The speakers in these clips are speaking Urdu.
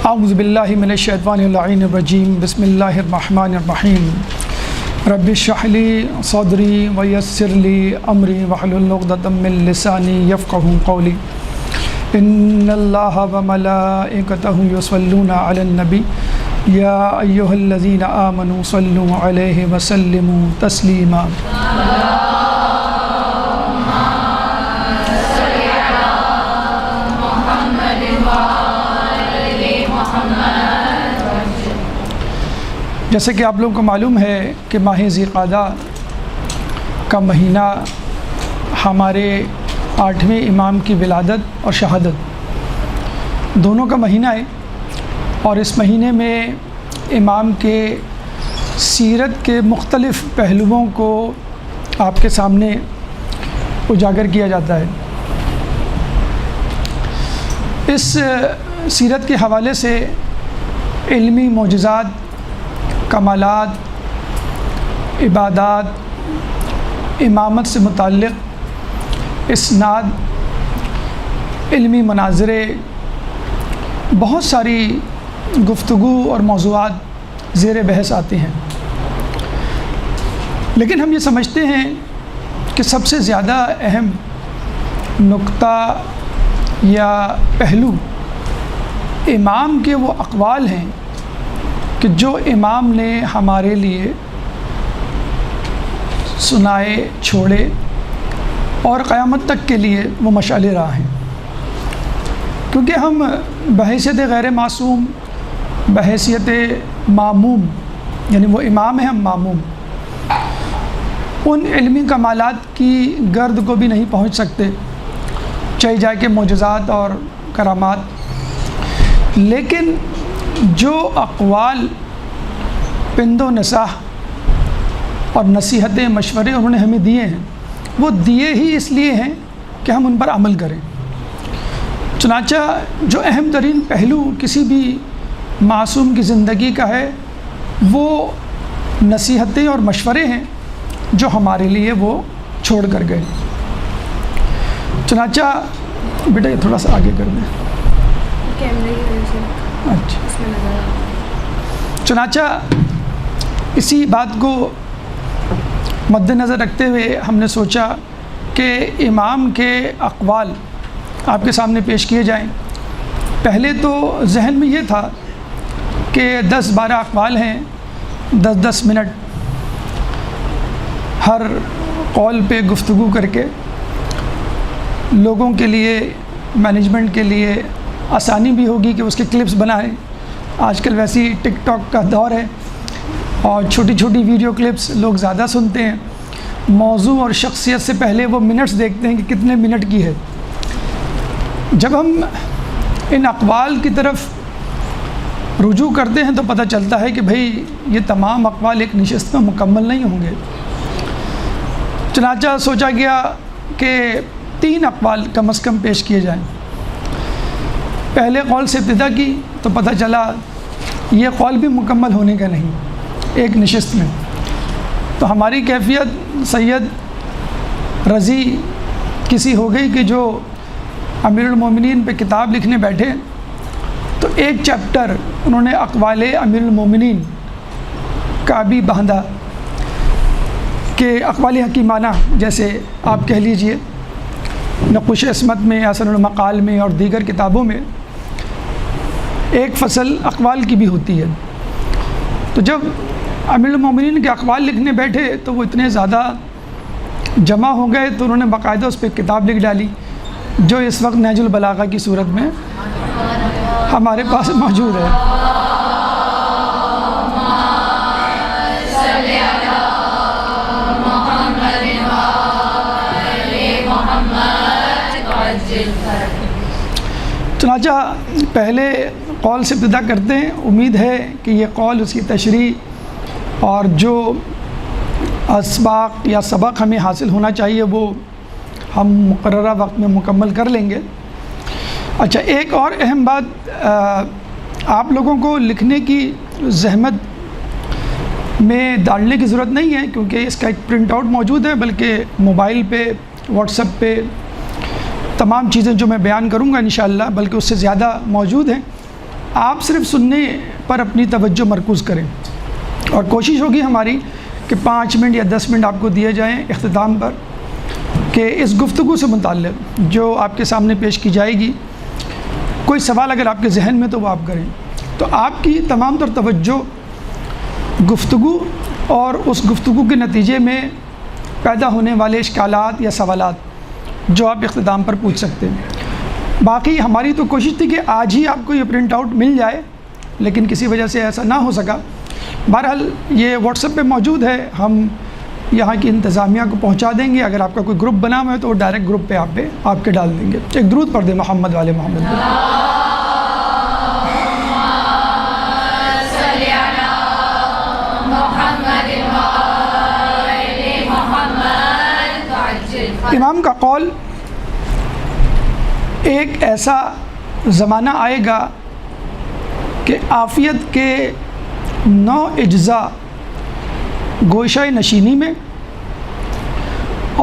اعوذ باللہ من الشیطان اللعین الرجیم بسم اللہ الرحمن الرحیم رب اشرح لی صدری ویسر لی امری واحلل عقدۃ من لسانی یفقہوا قولی ان اللہ وملائکتہ یصلون علی النبی یا ایہا الذین آمنوا صلوا علیہ وسلموا تسلیما۔ جیسے کہ آپ لوگوں کو معلوم ہے کہ ماہ ذی القعدہ کا مہینہ ہمارے 8ویں امام کی ولادت اور شہادت دونوں کا مہینہ ہے، اور اس مہینے میں امام کے سیرت کے مختلف پہلوؤں کو آپ کے سامنے اجاگر کیا جاتا ہے۔ اس سیرت کے حوالے سے علمی معجزات، کمالات، عبادات، امامت سے متعلق اسناد، علمی مناظرے، بہت ساری گفتگو اور موضوعات زیر بحث آتے ہیں، لیکن ہم یہ سمجھتے ہیں کہ سب سے زیادہ اہم نقطہ یا پہلو امام کے وہ اقوال ہیں کہ جو امام نے ہمارے لیے سنائے، چھوڑے اور قیامت تک کے لیے وہ مشعل راہ ہیں، کیونکہ ہم بحیثیت غیر معصوم، بحیثیت معموم، یعنی وہ امام ہیں، ہم معموم، ان علمی کمالات کی گرد کو بھی نہیں پہنچ سکتے، چاہے جائے کہ معجزات اور کرامات، لیکن جو اقوال پند و نصاح اور نصیحتیں، مشورے انہوں نے ہمیں دیے ہیں، وہ دیے ہی اس لیے ہیں کہ ہم ان پر عمل کریں۔ چنانچہ جو اہم ترین پہلو کسی بھی معصوم کی زندگی کا ہے وہ نصیحتیں اور مشورے ہیں جو ہمارے لیے وہ چھوڑ کر گئے۔ چنانچہ بیٹا یہ تھوڑا سا آگے کر دیں۔ اچھا، چنانچہ اسی بات کو مد نظر رکھتے ہوئے ہم نے سوچا کہ امام کے اقوال آپ کے سامنے پیش کیے جائیں۔ پہلے تو ذہن میں یہ تھا کہ 10-12 اقوال ہیں، 10-10 منٹ ہر قول پہ گفتگو کر کے لوگوں کے لیے، مینجمنٹ کے لیے آسانی بھی ہوگی کہ اس کے کلپس بنائیں۔ آج کل ویسی ٹک ٹاک کا دور ہے اور چھوٹی چھوٹی ویڈیو کلپس لوگ زیادہ سنتے ہیں، موضوع اور شخصیت سے پہلے وہ منٹس دیکھتے ہیں کہ کتنے منٹ کی ہے۔ جب ہم ان اقوال کی طرف رجوع کرتے ہیں تو پتہ چلتا ہے کہ بھئی یہ تمام اقوال ایک نشست میں مکمل نہیں ہوں گے۔ چنانچہ سوچا گیا کہ 3 اقوال کم از کم پیش کیے جائیں۔ پہلے قول سے ابتدا کی تو پتہ چلا یہ قول بھی مکمل ہونے کا نہیں ایک نشست میں، تو ہماری کیفیت سید رضی کسی ہو گئی کہ جو امیر المومنین پہ کتاب لکھنے بیٹھے تو ایک چیپٹر انہوں نے اقوال امیر المومنین کا بھی باندھا کہ اقوال حکیمانہ، جیسے آپ کہہ لیجئے نقوش عصمت میں، حسن المقال میں اور دیگر کتابوں میں ایک فصل اقوال کی بھی ہوتی ہے۔ تو جب امیر المومنین کے اقوال لکھنے بیٹھے تو وہ اتنے زیادہ جمع ہو گئے تو انہوں نے باقاعدہ اس پہ کتاب لکھ ڈالی جو اس وقت نہج البلاغہ کی صورت میں ہمارے پاس موجود ہے۔ چنانچہ پہلے قول سے ابتدا کرتے ہیں، امید ہے کہ یہ قول، اس کی تشریح اور جو اسباق یا سبق ہمیں حاصل ہونا چاہیے وہ ہم مقررہ وقت میں مکمل کر لیں گے۔ اچھا، ایک اور اہم بات، آپ لوگوں کو لکھنے کی زحمت میں ڈالنے کی ضرورت نہیں ہے کیونکہ اس کا ایک پرنٹ آؤٹ موجود ہے، بلکہ موبائل پہ، واٹس ایپ پہ تمام چیزیں جو میں بیان کروں گا انشاءاللہ، بلکہ اس سے زیادہ موجود ہیں، آپ صرف سننے پر اپنی توجہ مرکوز کریں، اور کوشش ہوگی ہماری کہ 5 منٹ یا 10 منٹ آپ کو دیے جائیں اختتام پر، کہ اس گفتگو سے متعلق جو آپ کے سامنے پیش کی جائے گی، کوئی سوال اگر آپ کے ذہن میں تو وہ آپ کریں، تو آپ کی تمام تر توجہ گفتگو اور اس گفتگو کے نتیجے میں پیدا ہونے والے اشکالات یا سوالات جو آپ اختتام پر پوچھ سکتے ہیں۔ باقی ہماری تو کوشش تھی کہ آج ہی آپ کو یہ پرنٹ آؤٹ مل جائے، لیکن کسی وجہ سے ایسا نہ ہو سکا۔ بہرحال یہ واٹس ایپ پہ موجود ہے، ہم یہاں کی انتظامیہ کو پہنچا دیں گے۔ اگر آپ کا کوئی گروپ بنا ہوا ہے تو وہ ڈائریکٹ گروپ پہ آپ کے ڈال دیں گے۔ ایک درود پڑھ دیں محمد والے محمد پہ۔ امام کا قول، ایک ایسا زمانہ آئے گا کہ عافیت کے 9 اجزاء گوشہ نشینی میں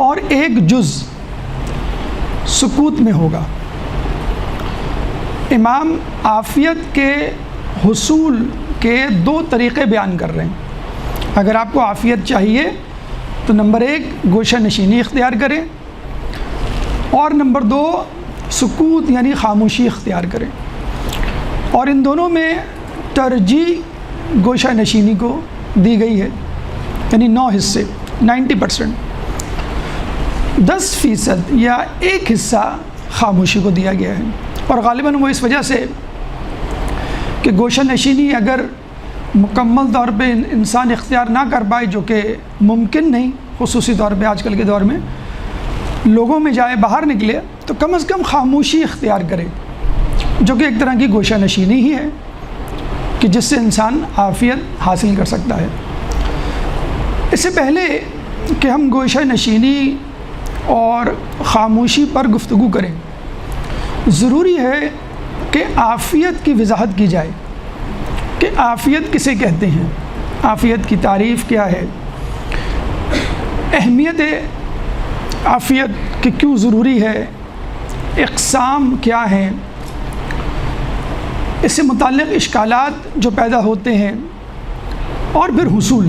اور 1 جز سکوت میں ہوگا۔ امام عافیت کے حصول کے 2 طریقے بیان کر رہے ہیں۔ اگر آپ کو عافیت چاہیے تو نمبر 1 گوشہ نشینی اختیار کریں، اور نمبر 2 سکوت یعنی خاموشی اختیار کریں، اور ان دونوں میں ترجیح گوشہ نشینی کو دی گئی ہے، یعنی 9 حصے 90%، 10% یا 1 حصہ خاموشی کو دیا گیا ہے۔ اور غالباً وہ اس وجہ سے کہ گوشہ نشینی اگر مکمل طور پہ انسان اختیار نہ کر پائے، جو کہ ممکن نہیں، خصوصی طور پہ آج کل کے دور میں لوگوں میں جائے، باہر نکلے، تو کم از کم خاموشی اختیار کرے، جو کہ ایک طرح کی گوشہ نشینی ہی ہے کہ جس سے انسان عافیت حاصل کر سکتا ہے۔ اس سے پہلے کہ ہم گوشہ نشینی اور خاموشی پر گفتگو کریں، ضروری ہے کہ عافیت کی وضاحت کی جائے کہ عافیت کسے کہتے ہیں، عافیت کی تعریف کیا ہے، اہمیت عافیت کہ کیوں ضروری ہے، اقسام کیا ہیں، اس سے متعلق اشکالات جو پیدا ہوتے ہیں، اور پھر حصول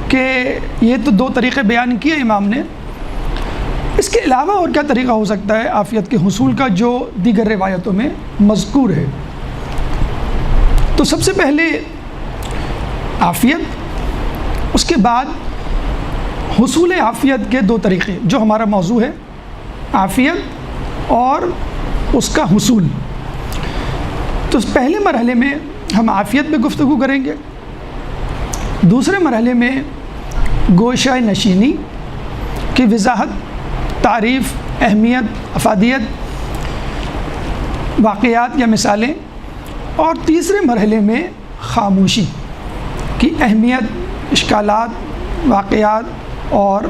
کہ یہ تو 2 طریقے بیان کیے امام نے، اس کے علاوہ اور کیا طریقہ ہو سکتا ہے عافیت کے حصول کا جو دیگر روایتوں میں مذکور ہے۔ تو سب سے پہلے عافیت، اس کے بعد حصول عافیت کے 2 طریقے جو ہمارا موضوع ہے، عافیت اور اس کا حصول۔ تو پہلے مرحلے میں ہم عافیت پہ گفتگو کریں گے، دوسرے مرحلے میں گوشہ نشینی کی وضاحت، تعریف، اہمیت، افادیت، واقعات یا مثالیں، اور تیسرے مرحلے میں خاموشی کی اہمیت، اشکالات، واقعات اور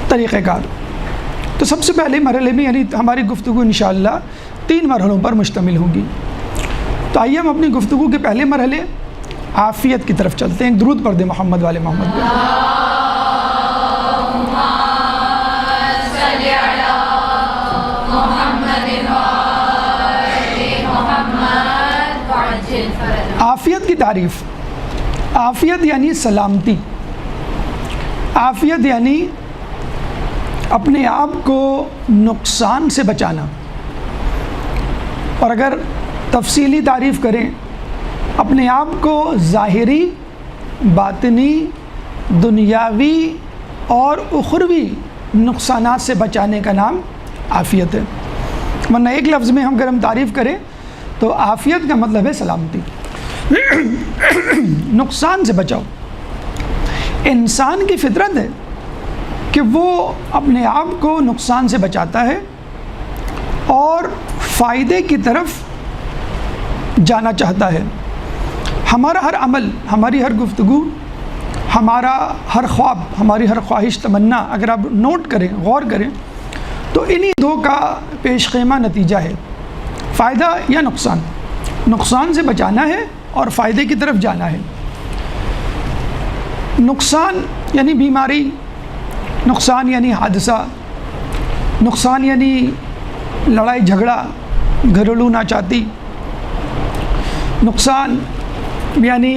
طریقہ کار۔ تو سب سے پہلے مرحلے میں یعنی ہماری گفتگو انشاءاللہ 3 مرحلوں پر مشتمل ہوگی۔ تو آئیے ہم اپنی گفتگو کے پہلے مرحلے عافیت کی طرف چلتے ہیں۔ ایک درود پڑھ دیں محمد والے محمد پہ۔ عافیت کی تعریف، عافیت یعنی سلامتی، عافیت یعنی اپنے آپ کو نقصان سے بچانا، اور اگر تفصیلی تعریف کریں، اپنے آپ کو ظاہری، باطنی، دنیاوی اور اخروی نقصانات سے بچانے کا نام عافیت ہے۔ ورنہ ایک لفظ میں اگر ہم تعریف کریں تو عافیت کا مطلب ہے سلامتی، نقصان سے بچاؤ۔ انسان کی فطرت ہے کہ وہ اپنے آپ کو نقصان سے بچاتا ہے اور فائدے کی طرف جانا چاہتا ہے۔ ہمارا ہر عمل، ہماری ہر گفتگو، ہمارا ہر خواب، ہماری ہر خواہش، تمنا، اگر آپ نوٹ کریں، غور کریں، تو انہی 2 کا پیش خیمہ نتیجہ ہے، فائدہ یا نقصان۔ نقصان سے بچانا ہے اور فائدے کی طرف جانا ہے۔ نقصان یعنی بیماری، نقصان یعنی حادثہ، نقصان یعنی لڑائی جھگڑا، گھریلو ناچاتی، نقصان یعنی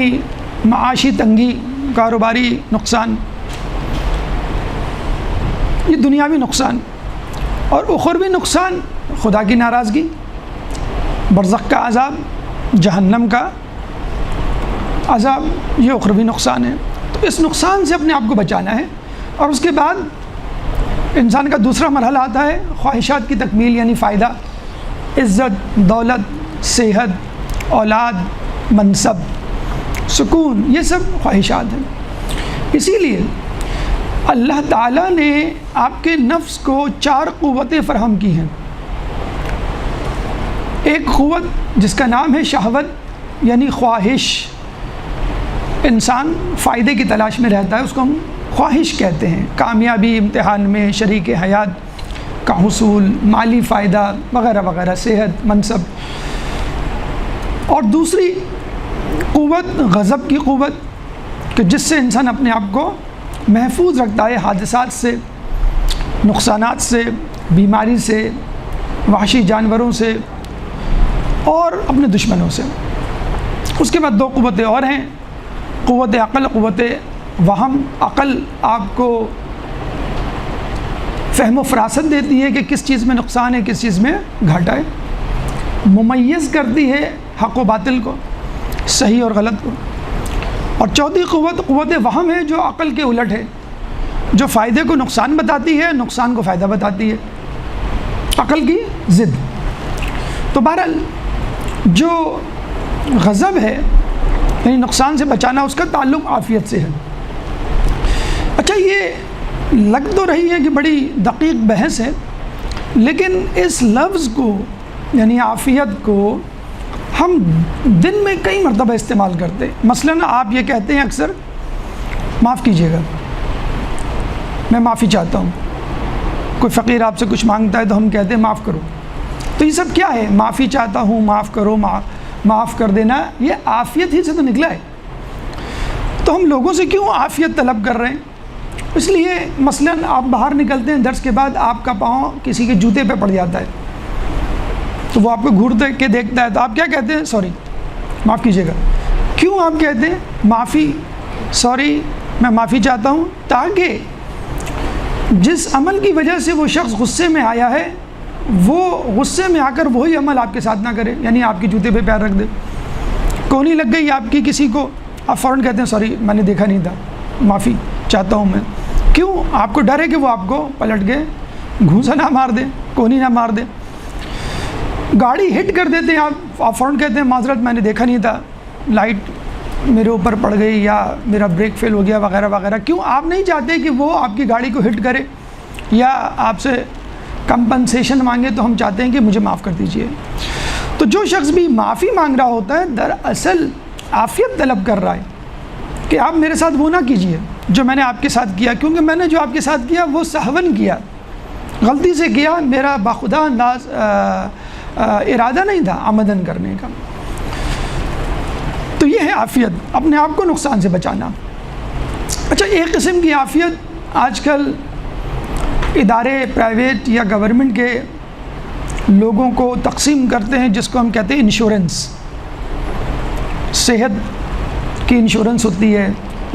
معاشی تنگی، کاروباری نقصان، یہ دنیاوی نقصان، اور اخروی نقصان خدا کی ناراضگی، برزخ کا عذاب، جہنم کا عذاب، یہ اخروی نقصان ہے۔ تو اس نقصان سے اپنے آپ کو بچانا ہے، اور اس کے بعد انسان کا دوسرا مرحلہ آتا ہے خواہشات کی تکمیل، یعنی فائدہ، عزت، دولت، صحت، اولاد، منصب، سکون، یہ سب خواہشات ہیں۔ اسی لیے اللہ تعالیٰ نے آپ کے نفس کو 4 قوتیں فراہم کی ہیں۔ ایک قوت جس کا نام ہے شہوت، یعنی خواہش، انسان فائدے کی تلاش میں رہتا ہے، اس کو ہم خواہش کہتے ہیں، کامیابی امتحان میں، شریک حیات کا حصول، مالی فائدہ وغیرہ وغیرہ، صحت، منصب۔ اور دوسری قوت غضب کی قوت، کہ جس سے انسان اپنے آپ کو محفوظ رکھتا ہے حادثات سے، نقصانات سے، بیماری سے، وحشی جانوروں سے اور اپنے دشمنوں سے۔ اس کے بعد 2 قوتیں اور ہیں، قوت عقل، قوت وہم۔ عقل آپ کو فہم و فراست دیتی ہے کہ کس چیز میں نقصان ہے، کس چیز میں گھاٹا ہے، ممیز کرتی ہے حق و باطل کو، صحیح اور غلط کو۔ اور چوتھی قوت، قوت وہم ہے، جو عقل کے الٹ ہے، جو فائدے کو نقصان بتاتی ہے، نقصان کو فائدہ بتاتی ہے، عقل کی ضد۔ تو بہرحال جو غضب ہے، یعنی نقصان سے بچانا، اس کا تعلق عافیت سے ہے۔ اچھا، یہ لگ تو رہی ہے کہ بڑی دقیق بحث ہے، لیکن اس لفظ کو یعنی عافیت کو ہم دن میں کئی مرتبہ استعمال کرتے ہیں۔ مثلاً آپ یہ کہتے ہیں اکثر، معاف کیجیے گا، میں معافی چاہتا ہوں۔ کوئی فقیر آپ سے کچھ مانگتا ہے تو ہم کہتے ہیں معاف کرو۔ تو یہ سب کیا ہے؟ معافی چاہتا ہوں، معاف کرو، معاف کر دینا، یہ عافیت ہی سے تو نکلا ہے۔ تو ہم لوگوں سے کیوں عافیت طلب کر رہے ہیں؟ اس لیے مثلاً آپ باہر نکلتے ہیں درس کے بعد، آپ کا پاؤں کسی کے جوتے پہ پڑ جاتا ہے، تو وہ آپ کو گھور کے دیکھتا ہے، تو آپ کیا کہتے ہیں؟ سوری، معاف کیجیے گا۔ کیوں آپ کہتے ہیں معافی، سوری، میں معافی چاہتا ہوں؟ تاکہ جس عمل کی وجہ سے وہ شخص غصے میں آیا ہے، وہ غصے میں آ کر وہی عمل آپ کے ساتھ نہ کرے، یعنی آپ کے جوتے پہ پیر رکھ دے۔ کونی لگ گئی آپ کی کسی کو، آپ فوراً کہتے ہیں سوری، میں نے دیکھا نہیں تھا، معافی چاہتا ہوں میں۔ کیوں؟ آپ کو ڈر ہے کہ وہ آپ کو پلٹ کے گھونسا نہ مار دے، کونی نہ مار دے۔ گاڑی ہٹ کر دیتے ہیں آپ فوراً کہتے ہیں معذرت، میں نے دیکھا نہیں تھا، لائٹ میرے اوپر پڑ گئی یا میرا بریک فیل ہو گیا وغیرہ وغیرہ۔ کیوں؟ آپ نہیں چاہتے کہ وہ آپ کی گاڑی کو ہٹ کرے یا آپ سے کمپنسیشن مانگے، تو ہم چاہتے ہیں کہ مجھے معاف کر دیجئے۔ تو جو شخص بھی معافی مانگ رہا ہوتا ہے، دراصل عافیت طلب کر رہا ہے کہ آپ میرے ساتھ وہ نہ کیجئے جو میں نے آپ کے ساتھ کیا، کیونکہ میں نے جو آپ کے ساتھ کیا وہ سہون کیا، غلطی سے کیا، میرا باخدا انداز ارادہ نہیں تھا عمدن کرنے کا۔ تو یہ ہے عافیت، اپنے آپ کو نقصان سے بچانا۔ اچھا، ایک قسم کی عافیت آج کل ادارے پرائیویٹ یا گورنمنٹ کے لوگوں کو تقسیم کرتے ہیں، جس کو ہم کہتے ہیں انشورنس۔ صحت کی انشورنس ہوتی ہے،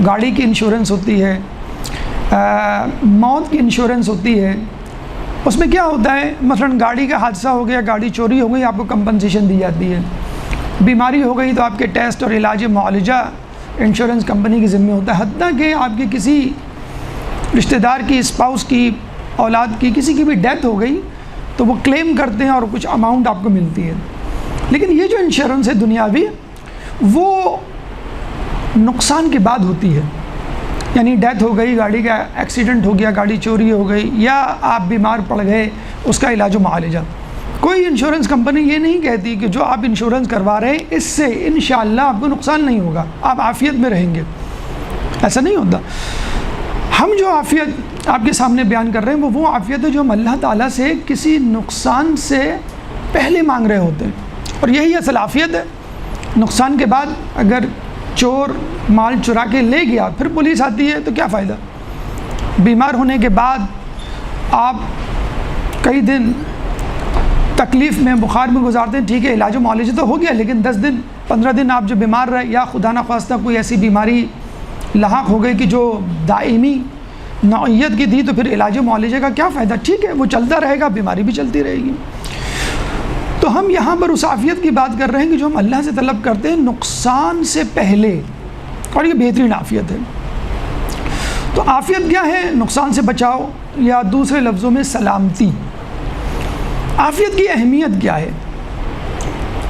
گاڑی کی انشورنس ہوتی ہے، موت کی انشورنس ہوتی ہے۔ اس میں کیا ہوتا ہے؟ مثلاً گاڑی کا حادثہ ہو گیا، گاڑی چوری ہو گئی، آپ کو کمپنسیشن دی جاتی ہے۔ بیماری ہو گئی تو آپ کے ٹیسٹ اور علاج معالجہ انشورنس کمپنی کے ذمہ ہوتا ہے، حتیٰ کہ آپ کے کسی رشتہ دار کی، اسپاؤس کی، اولاد کی، کسی کی بھی ڈیتھ ہو گئی تو وہ کلیم کرتے ہیں اور کچھ اماؤنٹ آپ کو ملتی ہے۔ لیکن یہ جو انشورنس ہے دنیاوی، وہ نقصان کے بعد ہوتی ہے، یعنی ڈیتھ ہو گئی، گاڑی کا ایکسیڈنٹ ہو گیا، گاڑی چوری ہو گئی، یا آپ بیمار پڑ گئے، اس کا علاج و معالجہ۔ کوئی انشورنس کمپنی یہ نہیں کہتی کہ جو آپ انشورنس کروا رہے ہیں اس سے انشاءاللہ آپ کو نقصان نہیں ہوگا، آپ عافیت میں رہیں گے، ایسا نہیں ہوتا۔ ہم جو عافیت آپ کے سامنے بیان کر رہے ہیں وہ عافیت ہے جو ہم اللہ تعالیٰ سے کسی نقصان سے پہلے مانگ رہے ہوتے ہیں، اور یہی اصل عافیت ہے۔ نقصان کے بعد اگر چور مال چرا کے لے گیا، پھر پولیس آتی ہے تو کیا فائدہ؟ بیمار ہونے کے بعد آپ کئی دن تکلیف میں، بخار میں گزارتے ہیں، ٹھیک ہے علاج و معالجہ تو ہو گیا، لیکن 10 دن 15 دن آپ جو بیمار رہے یا خدا نخواستہ کوئی ایسی بیماری لاحق ہو گئی کہ جو دائمی نوعیت کی تھی، تو پھر علاج معالجے کا کیا فائدہ؟ ٹھیک ہے وہ چلتا رہے گا، بیماری بھی چلتی رہے گی۔ تو ہم یہاں پر اس عافیت کی بات کر رہے ہیں کہ جو ہم اللہ سے طلب کرتے ہیں نقصان سے پہلے، اور یہ بہترین عافیت ہے۔ تو عافیت کیا ہے؟ نقصان سے بچاؤ، یا دوسرے لفظوں میں سلامتی۔ عافیت کی اہمیت کیا ہے؟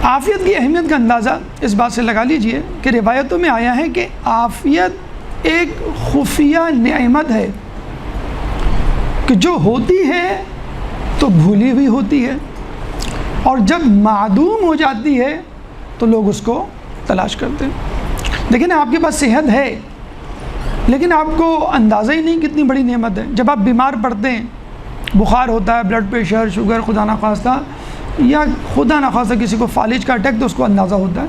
عافیت کی اہمیت کا اندازہ اس بات سے لگا لیجئے کہ روایتوں میں آیا ہے کہ عافیت ایک خفیہ نعمت ہے کہ جو ہوتی ہے تو بھولی ہوئی ہوتی ہے، اور جب معدوم ہو جاتی ہے تو لوگ اس کو تلاش کرتے ہیں۔ دیکھیں آپ کے پاس صحت ہے لیکن آپ کو اندازہ ہی نہیں کتنی بڑی نعمت ہے۔ جب آپ بیمار پڑتے ہیں، بخار ہوتا ہے، بلڈ پریشر، شوگر، خدا نخواستہ، یا خدا نخواستہ کسی کو فالج کا اٹیک، تو اس کو اندازہ ہوتا ہے۔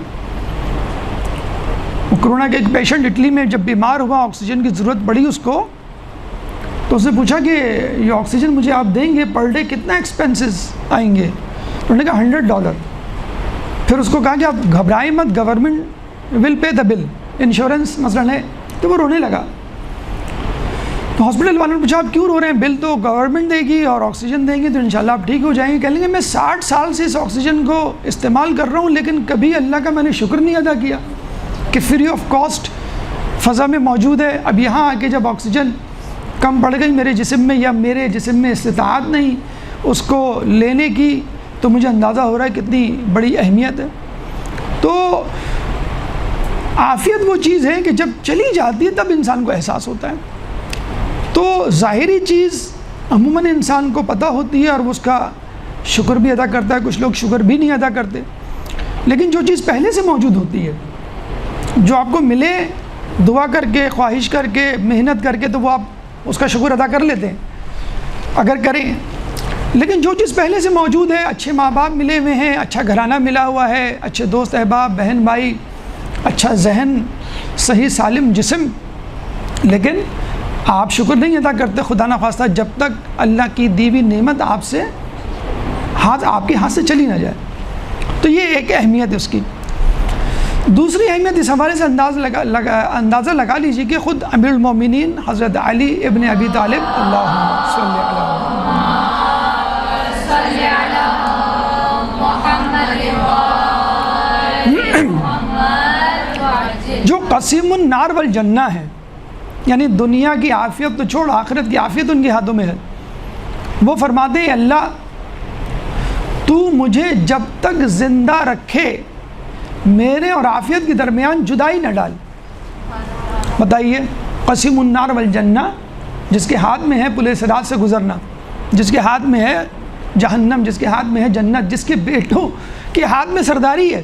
کرونا کے ایک پیشنٹ اٹلی میں جب بیمار ہوا، آکسیجن کی ضرورت پڑی اس کو، تو اس نے پوچھا کہ یہ آکسیجن مجھے آپ دیں گے، پر ڈے کتنا ایکسپینسز آئیں گے؟ انہوں نے کہا $100۔ پھر اس کو کہا کہ آپ گھبرائیں مت، government will pay the bill, insurance مثلا ہے۔ تو وہ رونے لگا۔ تو ہاسپٹل والوں نے پوچھا آپ کیوں رو رہے ہیں؟ بل تو گورنمنٹ دے گی اور آکسیجن دیں گے تو انشاءاللہ آپ ٹھیک ہو جائیں گے۔ کہہ لیں گے میں 60 سال سے اس آکسیجن کو استعمال کر رہا ہوں لیکن کبھی اللہ کا میں نے شکر نہیں ادا کیا کہ فری آف کاسٹ فضا میں موجود ہے۔ اب یہاں آ کے جب آکسیجن کم پڑ گئی میرے جسم میں، یا میرے جسم میں استطاعت نہیں اس کو لینے کی، تو مجھے اندازہ ہو رہا ہے کتنی بڑی اہمیت ہے۔ تو عافیت وہ چیز ہے کہ جب چلی جاتی ہے تب انسان کو احساس ہوتا ہے۔ تو ظاہری چیز عموماً انسان کو پتہ ہوتی ہے اور وہ اس کا شکر بھی ادا کرتا ہے، کچھ لوگ شکر بھی نہیں ادا کرتے، لیکن جو چیز پہلے سے موجود ہوتی ہے، جو آپ کو ملے دعا کر کے، خواہش کر کے، محنت کر کے، تو وہ آپ اس کا شکر ادا کر لیتے ہیں اگر کریں۔ لیکن جو چیز پہلے سے موجود ہے، اچھے ماں باپ ملے ہوئے ہیں، اچھا گھرانہ ملا ہوا ہے، اچھے دوست احباب، بہن بھائی، اچھا ذہن، صحیح سالم جسم، لیکن آپ شکر نہیں ادا کرتے، خدا نخواستہ جب تک اللہ کی دی ہوئی نعمت آپ کے ہاتھ سے چلی نہ جائے۔ تو یہ ایک اہمیت ہے اس کی۔ دوسری اہمیت اس حوالے سے اندازہ لگا لیجیے کہ خود امیر المومنین حضرت علی ابن ابی طالب، اللہم صلی علی جو قسیم النار والجنہ ہے، یعنی دنیا کی عافیت تو چھوڑ، آخرت کی عافیت ان کے ہاتھوں میں ہے۔ وہ فرماتے ہیں اللہ تو مجھے جب تک زندہ رکھے میرے اور عافیت کے درمیان جدائی نہ ڈال۔ بتائیے، قسیم النار والجنہ، جس کے ہاتھ میں ہے پل صراط سے گزرنا، جس کے ہاتھ میں ہے جہنم، جس کے ہاتھ میں ہے جنت، جس کے بیٹوں کے ہاتھ میں سرداری ہے،